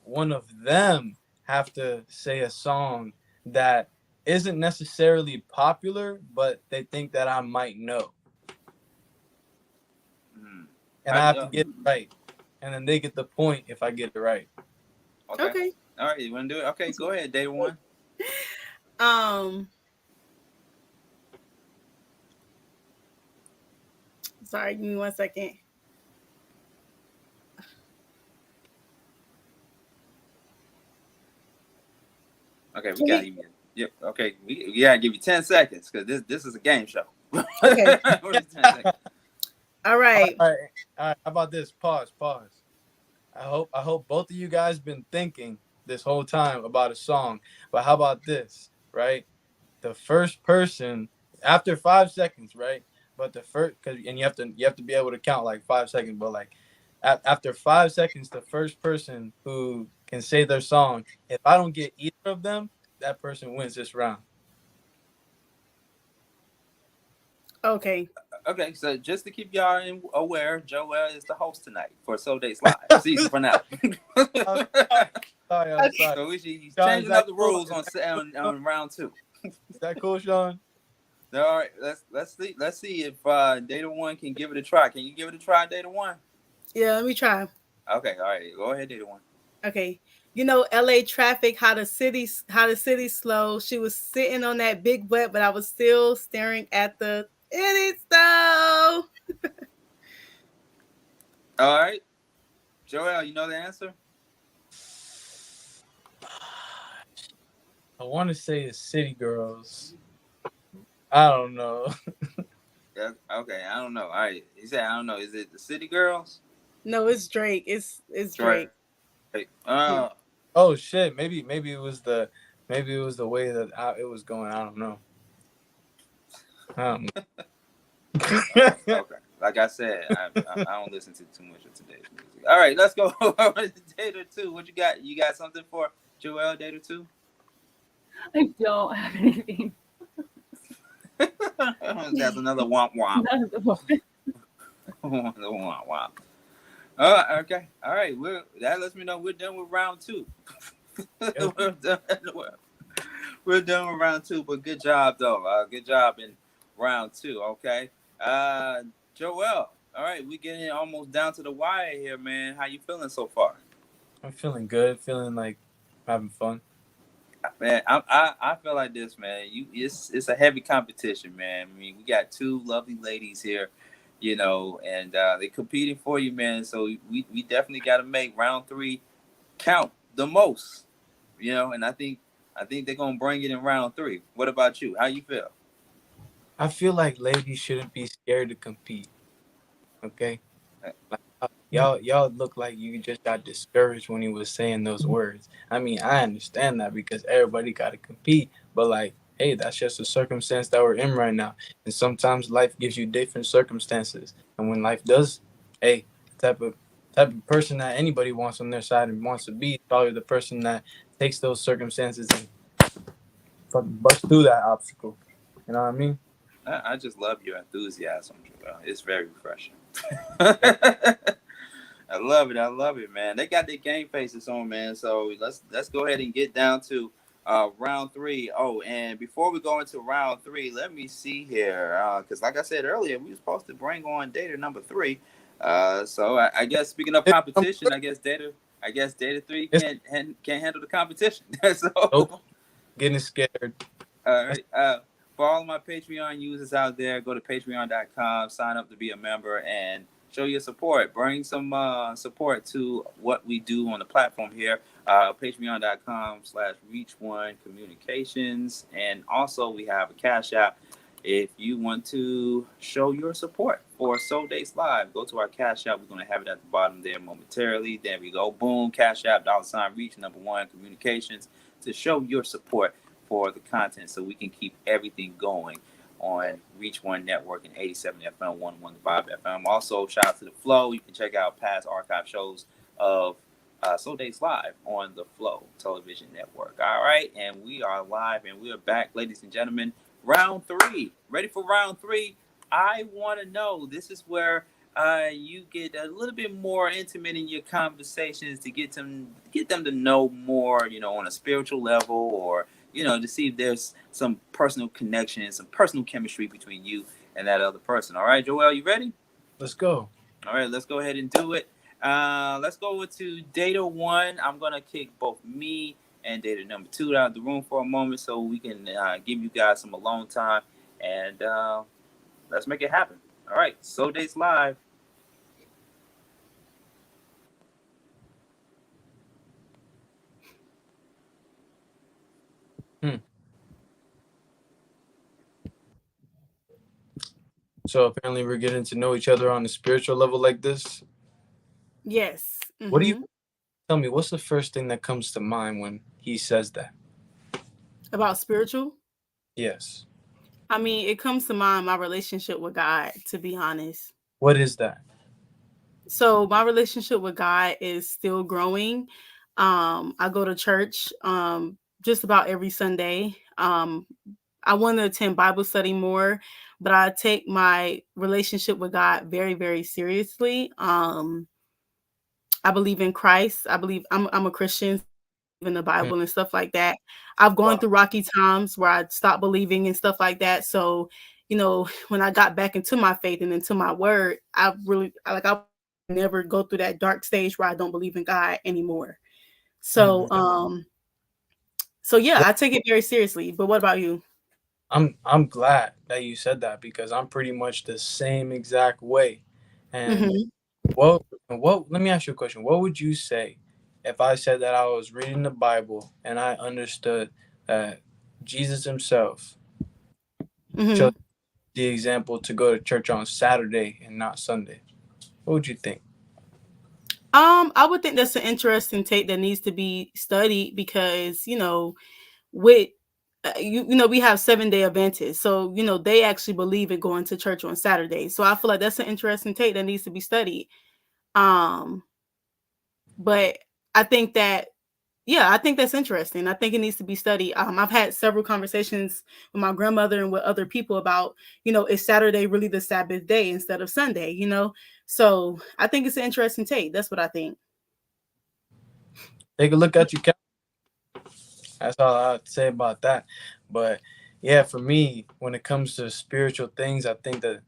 one of them have to say a song that isn't necessarily popular, but they think that I might know. And I have to get it right. And then they get the point if I get it right. Okay. All right, you want to do it? Okay, go ahead, Data 1. Sorry, give me 1 second. Okay, we got you. Yep. Okay, we gotta give you 10 seconds because this is a game show. Okay. All right. All right. How about this? Pause. I hope both of you guys been thinking this whole time about a song. But how about this, right? The first person after 5 seconds, right? But the first, and you have to be able to count like 5 seconds. But like after 5 seconds, the first person who can say their song, if I don't get either of them, that person wins this round. Okay. Okay, so just to keep y'all aware, Joel is the host tonight for So Dates Live season finale. Sorry. So he's changing up the rules on round 2. Is that cool, Sean? All right, let's see if Data 1 can give it a try. Can you give it a try, Data 1? Yeah, let me try. Okay, all right, go ahead, Data 1. Okay. You know, LA traffic, how the city slow. She was sitting on that big butt, but I was still staring at the it stove. All right. Joel, you know the answer? I want to say it's City Girls. I don't know. Yeah, okay, I don't know. All right. He said, I don't know. Is it the City Girls? No, it's Drake. It's Drake. Hey, oh shit. Maybe it was the way that it was going. I don't know. Okay. Like I said, I don't listen to too much of today's music. All right, let's go over to Data 2. What you got? You got something for Joel, Data 2? I don't have anything. That's another womp womp. Another womp womp. Okay. All right. That lets me know we're done with round 2. We're done with round 2, but good job though. Good job in round 2. Okay. Joel. All right, we getting almost down to the wire here, man. How you feeling so far? I'm feeling good. Feeling like having fun. Man, I feel like this, man. It's a heavy competition, man. I mean, we got 2 lovely ladies here, you know, and they're competing for you, man. So we definitely got to make round 3 count the most, you know. And I think they're gonna bring it in round 3. What about you? How you feel? I feel like ladies shouldn't be scared to compete. Okay, like, y'all look like you just got discouraged when he was saying those words. I mean, I understand that because everybody got to compete, but like, hey, that's just a circumstance that we're in right now. And sometimes life gives you different circumstances, and when life does, hey, type of person that anybody wants on their side and wants to be, probably the person that takes those circumstances and fucking busts through that obstacle. You know what I mean? I just love your enthusiasm, Joel. It's very refreshing. I love it, man. They got their game faces on, man. So let's go ahead and get down to round 3. Oh, and before we go into round 3, let me see here, because like I said earlier, we were supposed to bring on data number 3. So I guess speaking of competition, I guess data 3 can't handle the competition. So nope. Getting scared. All right. For all of my Patreon users out there, go to patreon.com, sign up to be a member, and show your support. Bring some support to what we do on the platform here. Patreon.com/reach1communications. And also we have a Cash App. If you want to show your support for So Dates Live, go to our Cash App. We're going to have it at the bottom there momentarily. There we go. Boom. Cash App, $reach1 communications to show your support for the content so we can keep everything going on Reach One Network and 87 FM, 115 FM. Also, shout out to the Flow. You can check out past archive shows of Soul Days Live on the Flow Television Network. All right, and we are live and we are back, ladies and gentlemen. Round 3. Ready for round 3? I want to know. This is where you get a little bit more intimate in your conversations to get them to know more, on a spiritual level, or to see if there's some personal connection, some personal chemistry between you and that other person. All right, Joel, you ready? Let's go. All right, let's go ahead and do it. Let's go to data 1. I'm gonna kick both me and data number 2 out of the room for a moment so we can give you guys some alone time, and let's make it happen. All right, Soul Days Live. So apparently we're getting to know each other on a spiritual level like this. Yes. Mm-hmm. What do you tell me? What's the first thing that comes to mind when he says that? About spiritual? Yes. I mean, it comes to mind my relationship with God, to be honest. What is that? So my relationship with God is still growing. I go to church just about every Sunday. I want to attend Bible study more, but I take my relationship with God very, very seriously. I believe in Christ. I believe I'm a Christian, in the Bible and stuff like that. I've gone through rocky times where I stopped believing and stuff like that. So, when I got back into my faith and into my word, I never go through that dark stage where I don't believe in God anymore. So, yeah, I take it very seriously. But what about you? I'm glad that you said that, because I'm pretty much the same exact way. And what let me ask you a question. What would you say if I said that I was reading the Bible and I understood that Jesus himself chose the example to go to church on Saturday and not Sunday? What would you think? I would think that's an interesting take that needs to be studied, because, with we have 7-day Adventists, so they actually believe in going to church on Saturday. So I feel like that's an interesting take that needs to be studied. But I think that, I think that's interesting. I think it needs to be studied. I've had several conversations with my grandmother and with other people about, is Saturday really the Sabbath day instead of Sunday? So I think it's an interesting take. That's what I think. Take a look at your calendar. That's all I have to say about that. But yeah, for me, when it comes to spiritual things, I think that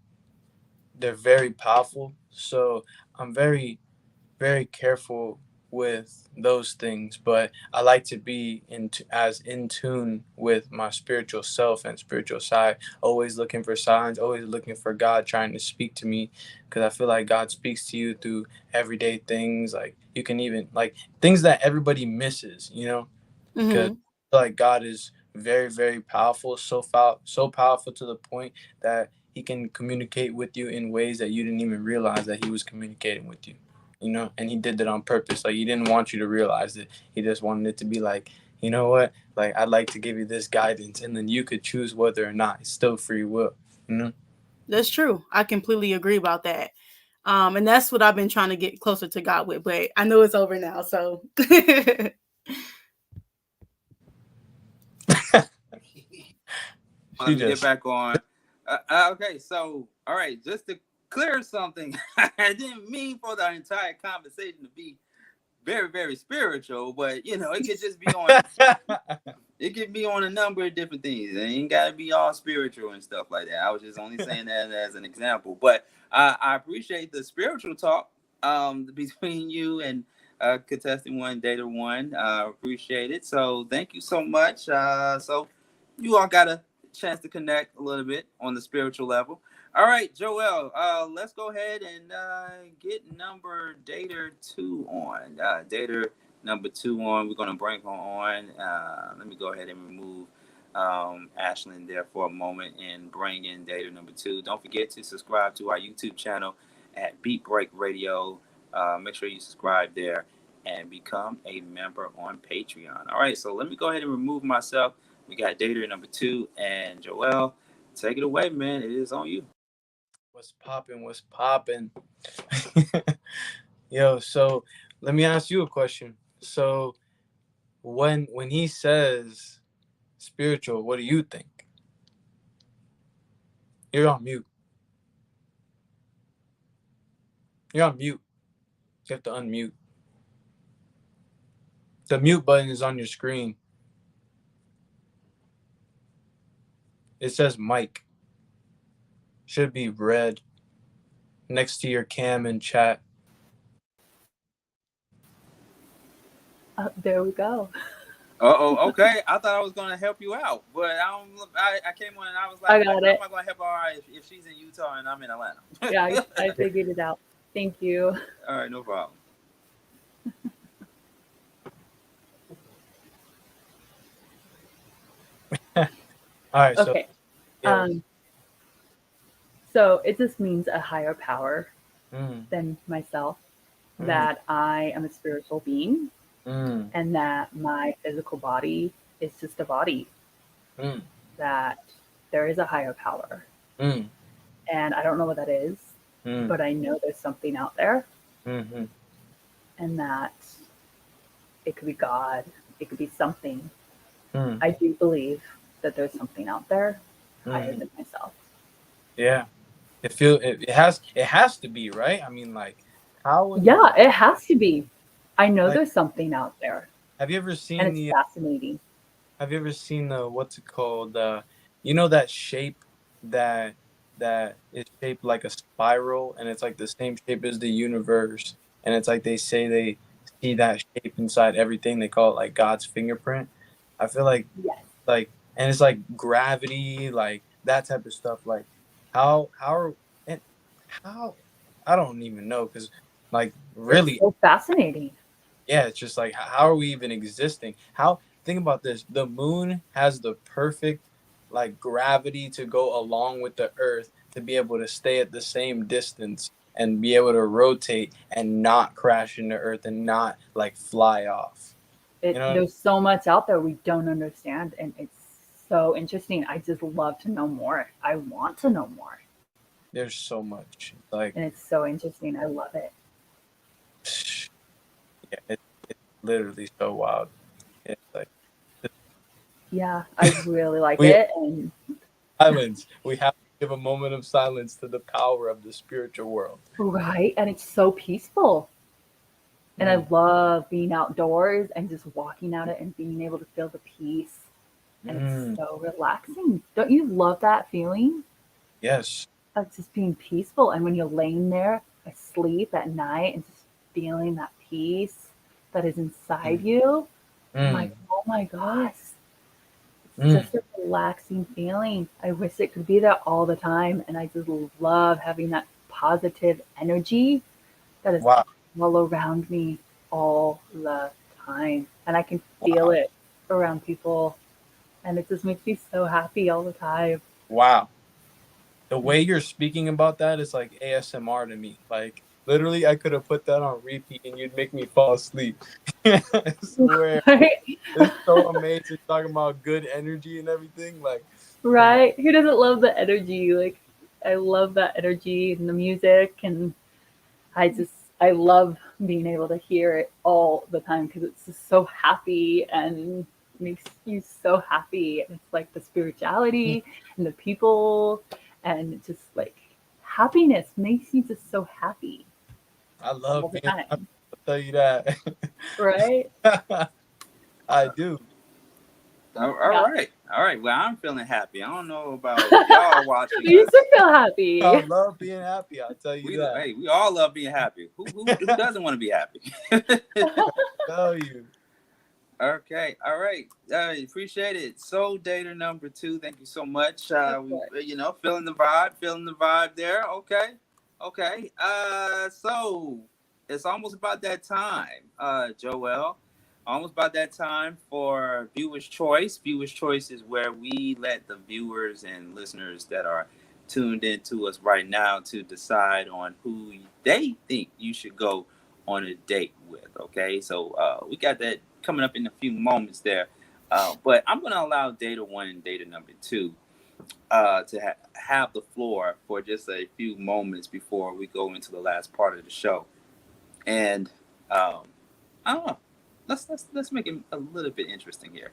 they're very powerful. So I'm very, very careful with those things. But I like to be as in tune with my spiritual self and spiritual side. Always looking for signs, always looking for God trying to speak to me, because I feel like God speaks to you through everyday things. Like you can even things that everybody misses, because like God is very, very powerful, so powerful to the point that he can communicate with you in ways that you didn't even realize that he was communicating with you, and he did that on purpose. Like he didn't want you to realize it. He just wanted it to be like, you know what, like I'd like to give you this guidance, and then you could choose whether or not. It's still free will. That's true. I completely agree about that. And that's what I've been trying to get closer to God with, but I know it's over now, so Let me get back on. Okay, so all right, just to clear something, I didn't mean for the entire conversation to be very, very spiritual, but it could just be on. It could be on a number of different things. It ain't gotta be all spiritual and stuff like that. I was just only saying that as an example, but I appreciate the spiritual talk between you and contestant 1, data 1. Appreciate it. So thank you so much. So you all got a chance to connect a little bit on the spiritual level. All right, Joel, let's go ahead and get number data 2 on. Data number 2 on. We're going to bring her on. Let me go ahead and remove Ashlyn there for a moment and bring in data number 2. Don't forget to subscribe to our YouTube channel at BEATBREAKRADIO. Make sure you subscribe there and become a member on Patreon. All right, so let me go ahead and remove myself. We got data number 2 and Joel. take it away, man. It is on you. What's popping? What's popping? Yo, so let me ask you a question. So when he says spiritual, what do you think? You're on mute. You're on mute. You have to unmute. The mute button is on your screen. It says mic. Should be red next to your cam and chat. There we go. Okay. I thought I was gonna help you out, but I came on and I was like, I got it. I'm not gonna help her if she's in Utah and I'm in Atlanta. Yeah, I figured it out. Thank you. All right, no problem. All right. Okay. So, So it just means a higher power than myself, that I am a spiritual being, and that my physical body is just a body, that there is a higher power. And I don't know what that is, but I know there's something out there, and that it could be God, it could be something. I do believe that there's something out there higher than myself. Yeah. It has to be, right? I mean, like, how? Yeah, it has to be. I know there's something out there. Have you ever seen and it's fascinating. Have you ever seen the what's it called? You know that shape that is shaped like a spiral, and it's like the same shape as the universe, and it's like they say they see that shape inside everything. They call it like God's fingerprint. I feel like like, and it's like gravity, like that type of stuff. Like how I don't even know, because like really It's so fascinating. yeah, it's just like how are we even existing? Think about this. The moon has the perfect like gravity to go along with the earth to be able to stay at the same distance and be able to rotate and not crash into earth and not like fly off. There's so much out there we don't understand, and it's so interesting. I just love to know more. I want to know more. There's so much, like, and it's so interesting. I love it. Yeah, it's literally so wild. It's like, yeah, I really like it. And silence. We have to give a moment of silence to the power of the spiritual world. Right, and it's so peaceful. And I love being outdoors and just walking out it and being able to feel the peace. And it's so relaxing. Don't you love that feeling? Yes. Of just being peaceful. And when you're laying there asleep at night and just feeling that peace that is inside you, I'm like, oh my gosh. It's just a relaxing feeling. I wish it could be there all the time. And I just love having that positive energy that is all around me all the time. And I can feel it around people. And it just makes me so happy all the time. Wow. The way you're speaking about that is like ASMR to me. Like, literally, I could have put that on repeat and you'd make me fall asleep. I swear. It's so amazing talking about good energy and everything. Like, right? Who doesn't love the energy? Like, I love that energy and the music. And I love being able to hear it all the time because it's just so happy and makes you so happy. And it's like the spirituality and the people and just like happiness makes you just so happy. I love being happy. I'll tell you that. Right? I do. All right. Well, I'm feeling happy. I don't know about y'all watching. You should feel happy. I love being happy. I'll tell you that. Hey, we all love being happy. Who doesn't want to be happy? I'll tell you. Okay. All right. Appreciate it. Soul Dater number 2. Thank you so much. Feeling the vibe there. Okay. So it's almost about that time, Joel. Almost about that time for Viewer's Choice. Viewer's Choice is where we let the viewers and listeners that are tuned into us right now to decide on who they think you should go on a date with. Okay, so we got that coming up in a few moments there. But I'm going to allow Data 1 and Data number 2 to have the floor for just a few moments before we go into the last part of the show. And I don't know. Let's make it a little bit interesting here.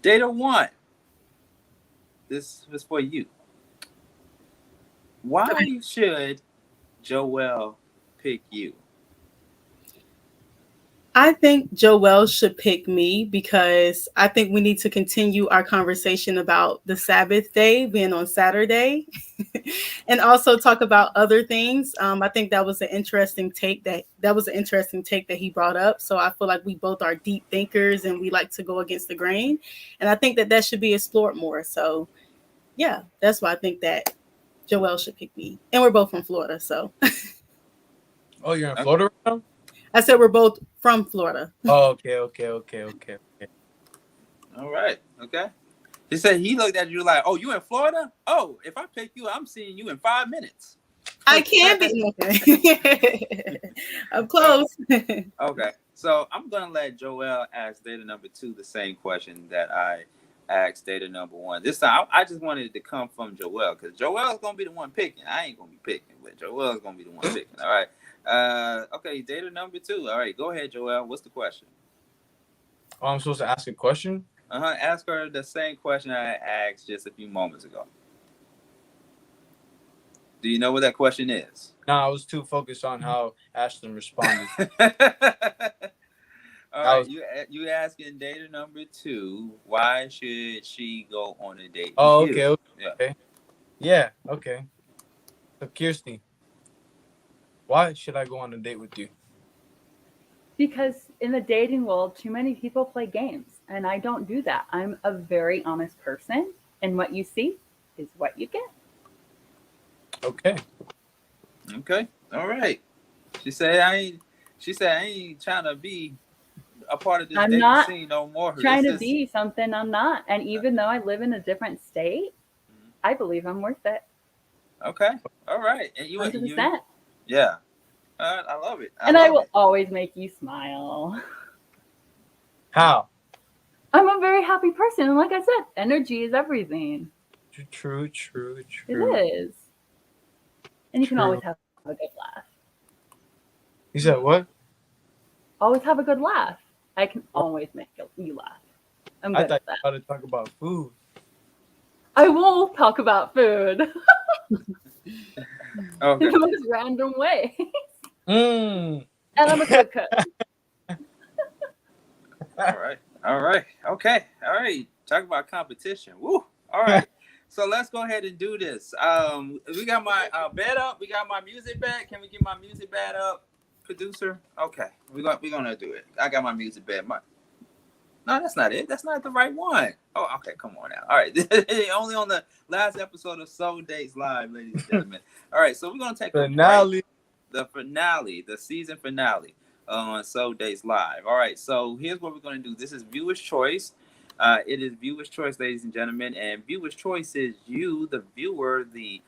Data 1. This was for you. Why should Joelle pick you? I think Joelle should pick me because I think we need to continue our conversation about the Sabbath day being on Saturday and also talk about other things. I think that was an interesting take that he brought up. So I feel like we both are deep thinkers and we like to go against the grain. And I think that should be explored more. So yeah, that's why I think that Joelle should pick me. And we're both from Florida, so. Oh, you're in Florida right now? I said we're both from Florida. Oh, okay. All right. Okay. He said he looked at you like, oh, you in Florida? Oh, if I pick you, I'm seeing you in 5 minutes. I can be. I'm close. Okay. So I'm going to let Joelle ask data number 2 the same question that I asked data number 1. This time, I just wanted it to come from Joelle because Joelle's going to be the one picking. I ain't going to be picking, but Joelle's going to be the one picking. All right. Okay, data number 2. All right, go ahead, Joelle. What's the question? Oh, I'm supposed to ask a question? Ask her the same question I asked just a few moments ago. Do you know what that question is? No, I was too focused on how Ashlyn responded. All right, you asking data number 2, why should she go on a date? Oh, okay. Yeah, okay. So, Kirsty, why should I go on a date with you? Because in the dating world, too many people play games, and I don't do that. I'm a very honest person, and what you see is what you get. Okay. All right. She said I ain't trying to be a part of this I'm dating not scene no more. trying to be something I'm not. And even though I live in a different state, I believe I'm worth it. Okay. All right. And 100%. Yeah. I love it. I will always make you smile. How? I'm a very happy person. And like I said, energy is everything. True. It is. And you can always have a good laugh. You said what? Always have a good laugh. I can always make you laugh. I'm good I thought at that. you wanted to talk about food. I will talk about food. Okay. In the most random way. And I'm a good cook. All right. Okay. All right. Talk about competition. Woo. All right. So let's go ahead and do this. We got my bed up. We got my music bed. Can we get my music bed up, producer? Okay. We're gonna do it. I got my music bed. No, that's not it. That's not the right one. Oh, okay. Come on now. All right. Only on the last episode of Soul Dates Live, ladies and gentlemen. All right. So we're gonna take finale. The season finale on Soul Dates Live. All right. So here's what we're gonna do. This is viewer's choice. It is viewer's choice, ladies and gentlemen, and viewer's choice is you, the viewer, the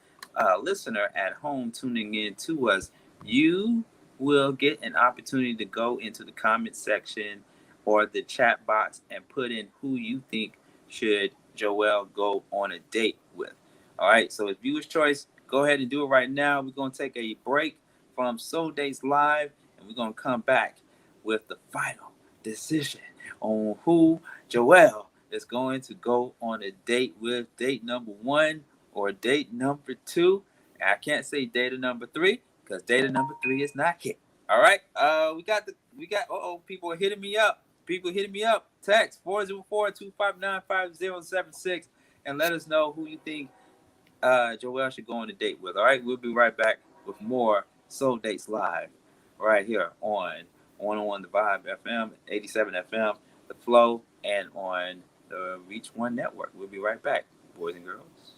listener at home tuning in to us. You will get an opportunity to go into the comment section or the chat box and put in who you think should Joelle go on a date with. All right, so it's viewer's choice. Go ahead and do it right now. We're going to take a break from Soul Dates Live, and we're going to come back with the final decision on who Joelle is going to go on a date with, date number 1 or date number 2. I can't say data number 3 because data number 3 is not hit. All right, people are hitting me up. Text 404-259-5076 and let us know who you think Joelle should go on a date with. All right, we'll be right back with more Soul Dates Live right here on 101 The Vibe FM, 87 FM, The Flow, and on the Reach One Network. We'll be right back, boys and girls.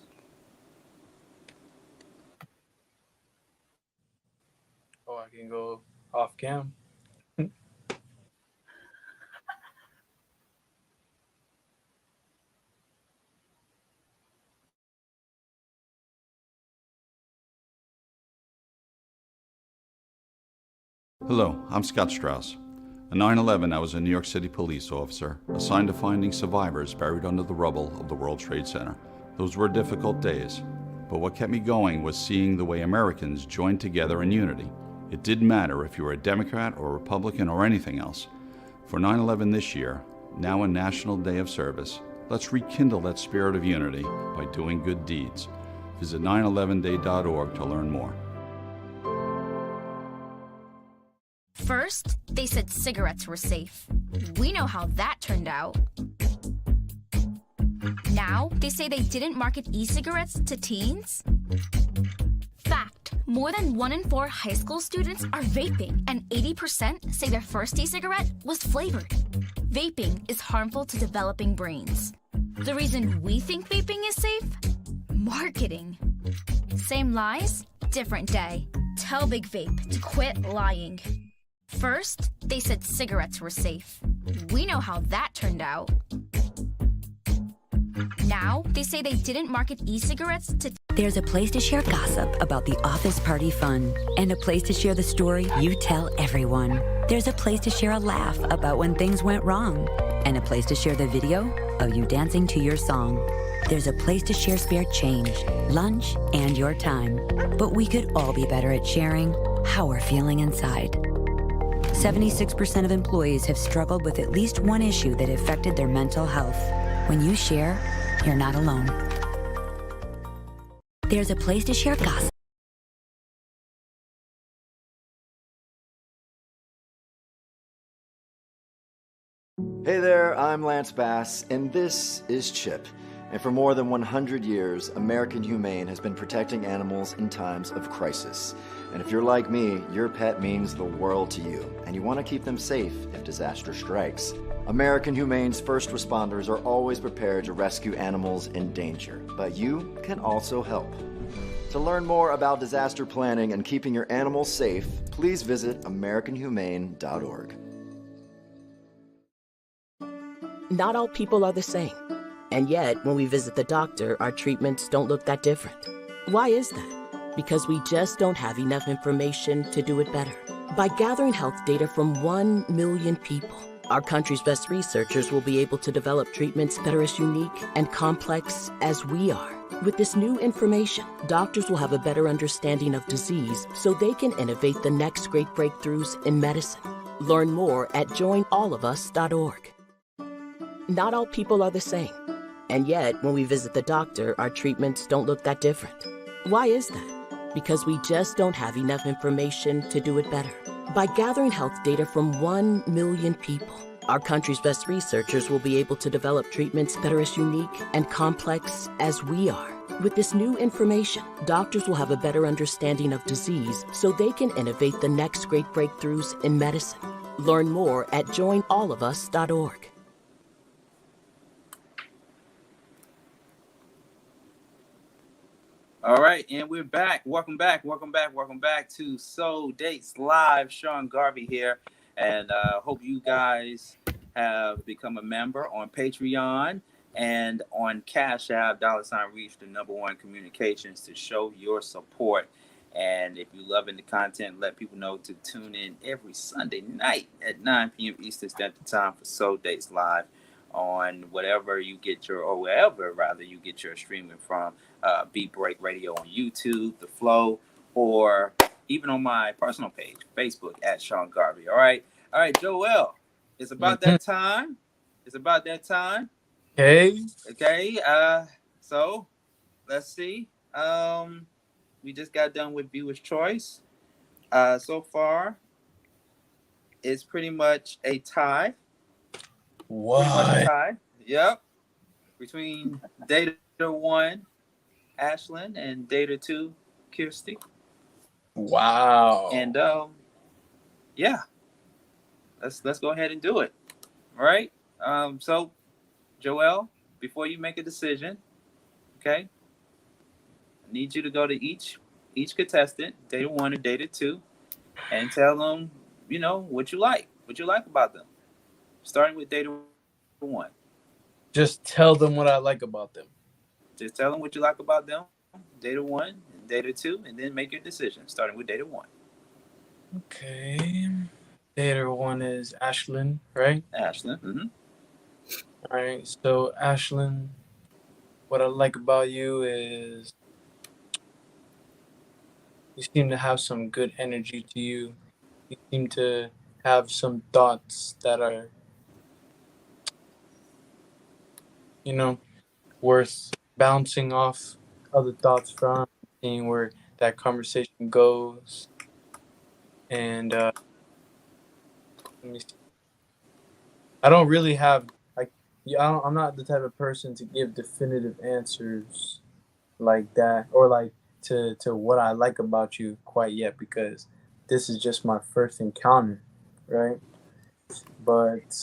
Oh, I can go off cam. Hello, I'm Scott Strauss. In 9/11, I was a New York City police officer assigned to finding survivors buried under the rubble of the World Trade Center. Those were difficult days, but what kept me going was seeing the way Americans joined together in unity. It didn't matter if you were a Democrat or Republican or anything else. For 9/11 this year, now a National Day of Service, let's rekindle that spirit of unity by doing good deeds. Visit 911day.org to learn more. First, they said cigarettes were safe. We know how that turned out. Now, they say they didn't market e-cigarettes to teens. Fact, more than 1 in 4 high school students are vaping, and 80% say their first e-cigarette was flavored. Vaping is harmful to developing brains. The reason we think vaping is safe? Marketing. Same lies, different day. Tell Big Vape to quit lying. First, they said cigarettes were safe. We know how that turned out. Now, they say they didn't market e-cigarettes to... There's a place to share gossip about the office party fun, and a place to share the story you tell everyone. There's a place to share a laugh about when things went wrong, and a place to share the video of you dancing to your song. There's a place to share spare change, lunch, and your time. But we could all be better at sharing how we're feeling inside. 76% of employees have struggled with at least one issue that affected their mental health. When you share, you're not alone. There's a place to share gossip. Hey there, I'm Lance Bass, and this is Chip. And for more than 100 years, American Humane has been protecting animals in times of crisis. And if you're like me, your pet means the world to you, and you want to keep them safe if disaster strikes. American Humane's first responders are always prepared to rescue animals in danger, but you can also help. To learn more about disaster planning and keeping your animals safe, please visit AmericanHumane.org. Not all people are the same. And yet, when we visit the doctor, our treatments don't look that different. Why is that? Because we just don't have enough information to do it better. By gathering health data from 1 million people, our country's best researchers will be able to develop treatments that are as unique and complex as we are. With this new information, doctors will have a better understanding of disease so they can innovate the next great breakthroughs in medicine. Learn more at joinallofus.org. Not all people are the same. And yet, when we visit the doctor, our treatments don't look that different. Why is that? Because we just don't have enough information to do it better. By gathering health data from 1 million people, our country's best researchers will be able to develop treatments that are as unique and complex as we are. With this new information, doctors will have a better understanding of disease so they can innovate the next great breakthroughs in medicine. Learn more at joinallofus.org. All right, and we're back. Welcome back to Soul Dates Live. Sean Garvey here, and hope you guys have become a member on Patreon and on Cash App, $reach the #1 communications to show your support. And if you're loving the content, let people know to tune in every Sunday night at 9 p.m. Eastern Standard Time for Soul Dates Live on wherever you get your, or wherever rather you get your streaming from. BEATBREAKRADIO on YouTube, The Flow, or even on my personal page, Facebook at Sean Garvey. All right, Joel, it's about that time. Okay. So let's see. We just got done with Viewer's Choice. So far, it's pretty much a tie. What? Yep. Between Data 1, Ashlyn, and Data 2, Kirsty. Wow. And yeah, let's go ahead and do it. All right. So, Joel, before you make a decision, okay, I need you to go to each contestant, Data 1 and Data 2, and tell them, what you like about them. Starting with Data 1. Just tell them what I like about them. Just tell them what you like about them, Data 1 and Data 2, and then make your decision, starting with Data 1. Okay. Data 1 is Ashlyn, right? Ashlyn. Mm-hmm. All right. So, Ashlyn, What I like about you is you seem to have some good energy to you. You seem to have some thoughts that are, you know, worth bouncing off other thoughts from, seeing where that conversation goes. And let me see. I don't really have like, yeah, I'm not the type of person to give definitive answers like that, or like to what I like about you quite yet, because this is just my first encounter, right? But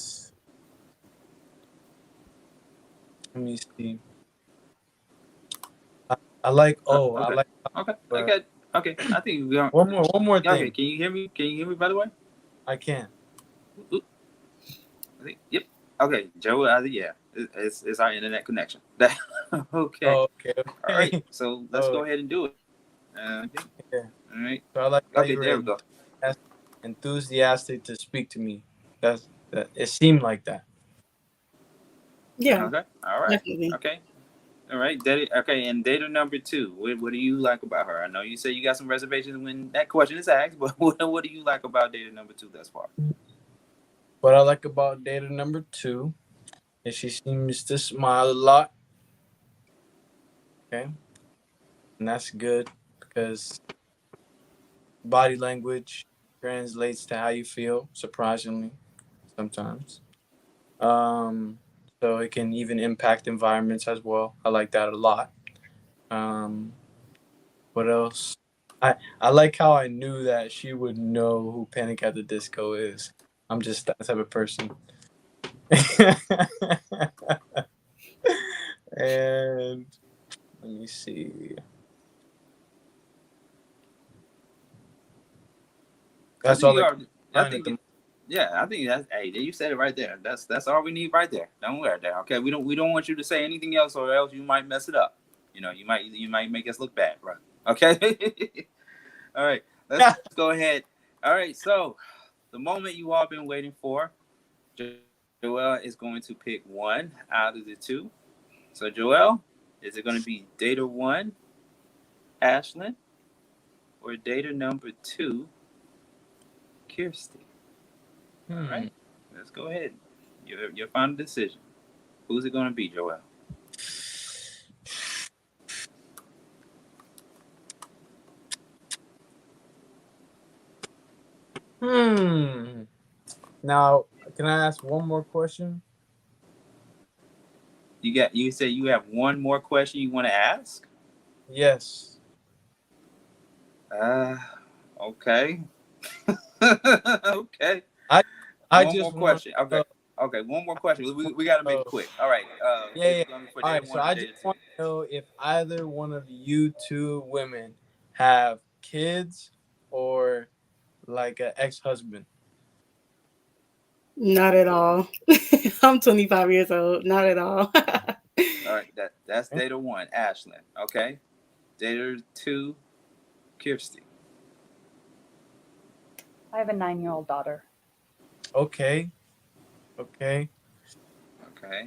let me see. I like. Oh, I Okay. like. Okay. But Okay. Okay. I think we are. one more Go ahead. thing. Can you hear me? Can you hear me? By the way. I can. Oop. I think, yep. Okay, Joe. Yeah, it's our internet connection. Okay. Oh, okay. All right. So let's Oh, go ahead and do it. yeah. All right. So I like how Okay. you There we were go. enthusiastic to speak to me. That. It seemed like that. Yeah, Okay. All right. definitely. Okay. All right. Okay. And data number 2. What do you like about her? I know you say you got some reservations when that question is asked, but what do you like about data number 2 thus far? What I like about data number 2 is she seems to smile a lot. Okay. And that's good because body language translates to how you feel, surprisingly, sometimes. Um, so it can even impact environments as well. I like that a lot. Um, what else? I like how I knew that she would know who Panic at the Disco is. I'm just that type of person. And let me see. That's all that comes to I mind at think the moment. yeah, I think that's hey, you said it right there. That's all we need right there. Don't worry there. Okay, we don't want you to say anything else, or else you might mess it up. You know, you might make us look bad, right? Okay. All right, let's go ahead. All right, so the moment you all been waiting for, Joel is going to pick one out of the 2. So Joel, is it going to be data 1, Ashlyn, or data number 2, Kirsty? All right, let's go ahead. Your final decision. Who's it going to be, Joel? Now, can I ask one more question? You say you have one more question you want to ask? Yes. Okay. Okay. I One just more want question. Okay. Okay, one more question. We got to make it quick. All right. Is yeah. it going to be for All data right, so 1 or I data just 2? want to know if either one of you 2 women have kids or like an ex-husband. Not at all. I'm 25 years old. Not at all. All right, that's data 1, Ashlyn. Okay. Data 2, Kirsty. I have a 9-year-old daughter. Okay. Okay.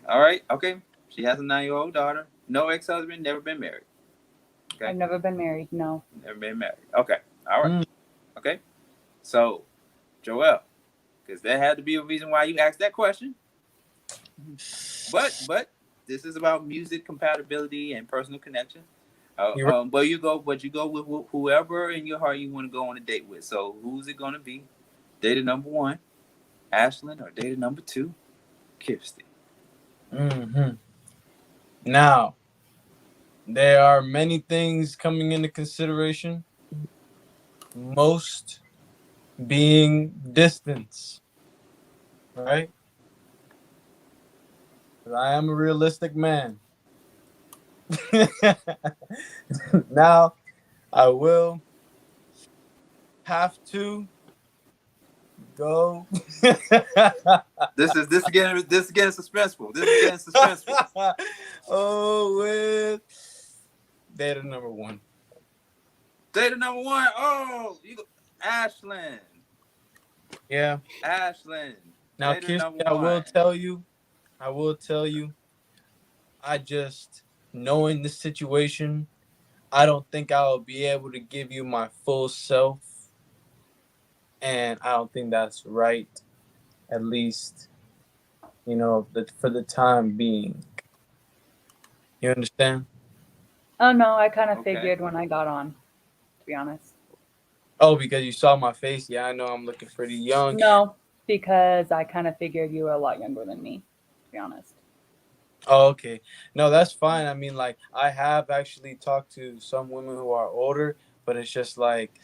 All right. Okay. She has a 9-year-old daughter. No ex-husband, never been married. Okay. I've never been married. No. Never been married. Okay. All right. Okay. So, Joel, because there had to be a reason why you asked that question. But this is about music compatibility and personal connection. But you go with whoever in your heart you want to go on a date with. So who's it gonna be? Data number 1, Ashlyn, or data number 2, Kirsty? Now, there are many things coming into consideration. Most being distance, right? I am a realistic man. Now, I will have to go. This again suspenseful. This is getting suspenseful. With data number 1. Data number 1. Oh, Ashlyn. Yeah. Ashlyn. Now, Kirsty, I will tell you, I just knowing this situation, I don't think I'll be able to give you my full self, and I don't think that's right, at least, for the time being. You understand? Oh no, I kind of Okay. figured when I got on, to be honest. Oh, because you saw my face? Yeah, I know I'm looking pretty young. No, because I kind of figured you were a lot younger than me, to be honest. Oh, okay. No, that's fine. I mean, like, I have actually talked to some women who are older, but it's just like,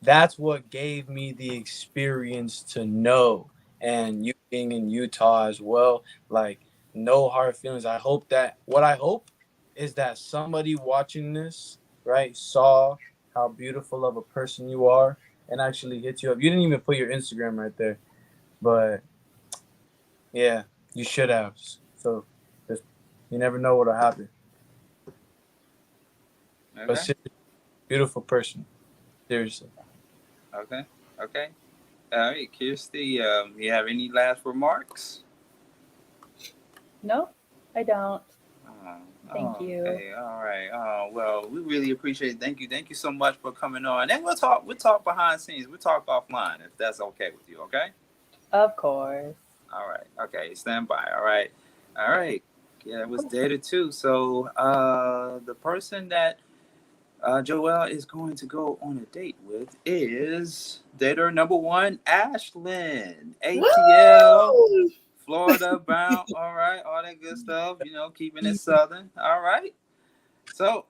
that's what gave me the experience to know. And you being in Utah as well, like, no hard feelings. What I hope is that somebody watching this, right, saw how beautiful of a person you are and actually hit you up. You didn't even put your Instagram right there, but yeah, you should have. So just, you never know what'll happen. Okay. But seriously, beautiful person. Seriously. Okay. Okay. All right, Kirsty, you have any last remarks? No, I don't. Thank Oh, you. Okay, all right. Oh, well, we really appreciate it. Thank you. Thank you so much for coming on. And we'll talk behind the scenes. We'll talk offline if that's okay with you, okay? Of course. All right. Okay, stand by. All right. All right. Yeah, it was Data 2. So the person that Joelle is going to go on a date with is dater number 1, Ashlyn. ATL. Woo! Florida bound, all right, all that good stuff, keeping it southern, all right. So,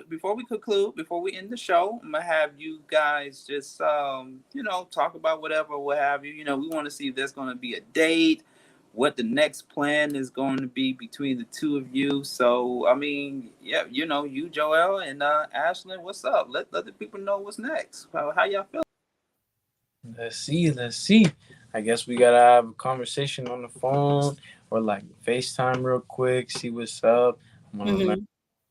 before we conclude, before we end the show, I'm gonna have you guys just, talk about whatever, what have you. We want to see if there's gonna be a date, what the next plan is going to be between the two of you. So, I mean, yeah, you, Joelle and Ashlyn, what's up? Let the people know what's next. How y'all feel? Let's see. I guess we gotta have a conversation on the phone or like FaceTime real quick, see what's up. I'm gonna learn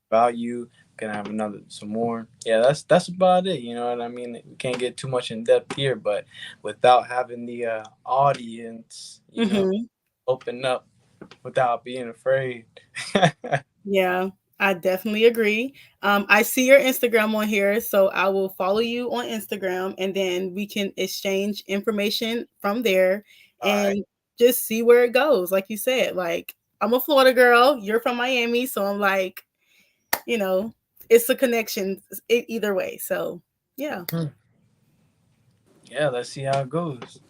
about you. Gonna have some more. Yeah, that's about it. You know what I mean? We can't get too much in depth here, but without having the audience, open up without being afraid. Yeah, I definitely agree. I see your Instagram on here, so I will follow you on Instagram and then we can exchange information from there and just see where it goes. Like you said, like I'm a Florida girl, you're from Miami, so I'm like, it's a connection either way. So, yeah. Yeah, let's see how it goes.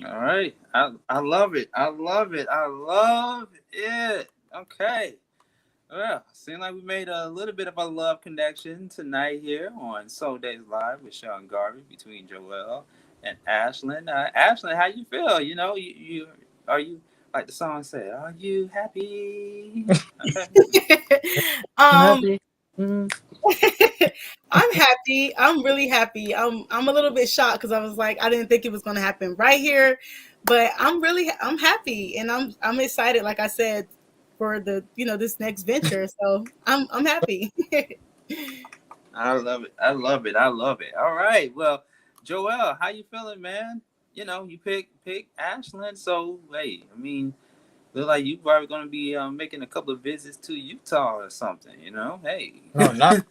All right. I love it. I love it. I love it. Okay. Well, seems like we made a little bit of a love connection tonight here on Soul Days Live with Sean Garvey between Joelle and Ashlyn. Ashlyn, how you feel? You are you like the song said? Are you happy? I'm happy. I'm really happy. I'm a little bit shocked because I was like, I didn't think it was going to happen right here, but I'm happy and I'm excited. Like I said, for the this next venture. So I'm happy. I love it. I love it. I love it. All right. Well, Joelle, how you feeling, man? You pick Ashlyn. So hey, I mean, look like you probably gonna be making a couple of visits to Utah or something. Hey. No, not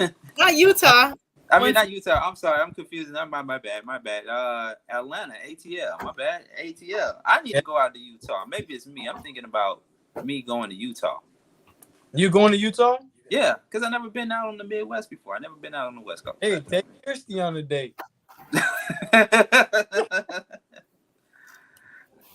Utah. I mean, not Utah. I'm sorry. I'm confused. My bad. My bad. Atlanta, ATL. My bad. ATL. I need to go out to Utah. Maybe it's me. I'm thinking about me going to Utah. You going to Utah? Yeah, because I've never been out on the Midwest before. I've never been out on the West Coast. Hey, take Kirsty on a date.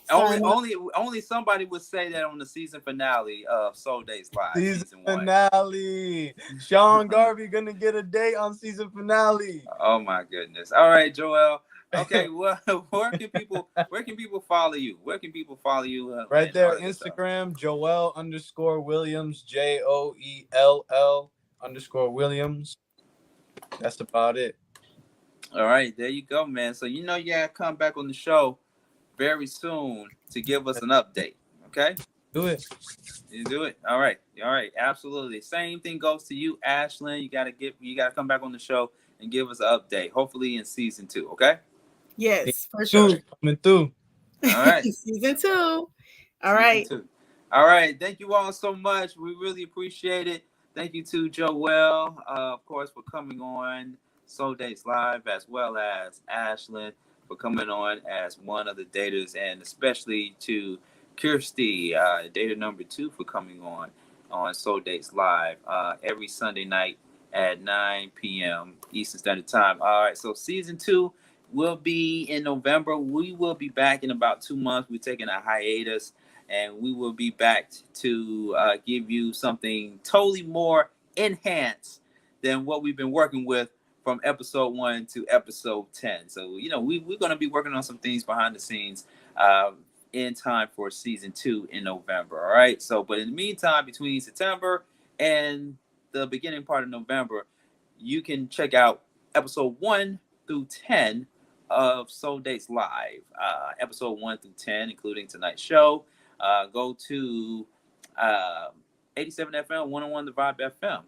Only somebody would say that on the season finale of Soul Days Live. Season finale. Sean Garvey gonna get a date on season finale. Oh my goodness. All right, Joelle. Okay, well, where can people follow you? Where can people follow you? Right there, Instagram, Joel_Williams, JOELL_Williams. That's about it. All right, there you go, man. So you gotta come back on the show very soon to give us an update. Okay? Do it. You do it. All right. Absolutely. Same thing goes to you, Ashlyn. You gotta come back on the show and give us an update. Hopefully in season 2. Okay? Yes, for sure. Coming through. All right. Season 2. All right. All All right. Thank you all so much. We really appreciate it. Thank you to Joelle, of course, for coming on Soul Dates Live, as well as Ashlyn for coming on as one of the daters, and especially to Kirsty, data number 2, for coming on Soul Dates Live every Sunday night at 9 p.m. Eastern Standard Time. All right, so season 2 will be in November. We will be back in about 2 months. We're taking a hiatus, and we will be back to give you something totally more enhanced than what we've been working with from episode 1 to episode 10. So, you know, we're going to be working on some things behind the scenes in time for season 2 in November. All right. So, but in the meantime, between September and the beginning part of November, you can check out episode 1 through 10 of Soul Dates Live. Episode 1 through 10, including tonight's show. Go to 87 FM, 101 The Vibe FM,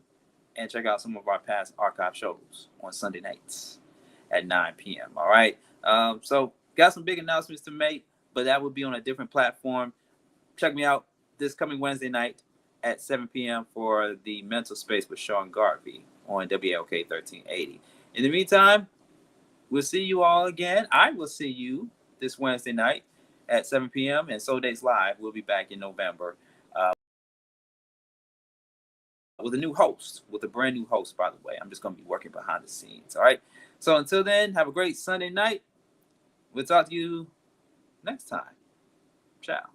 and check out some of our past archive shows on Sunday nights at 9 p.m. All right. So got some big announcements to make, but that will be on a different platform. Check me out this coming Wednesday night at 7 p.m. for the Mental Space with Sean Garvey on WLK 1380. In the meantime, we'll see you all again. I will see you this Wednesday night at 7 p.m. and Soul Dates Live. We'll be back in November with a new host, with a brand new host, by the way. I'm just going to be working behind the scenes. All right. So until then, have a great Sunday night. We'll talk to you next time. Ciao.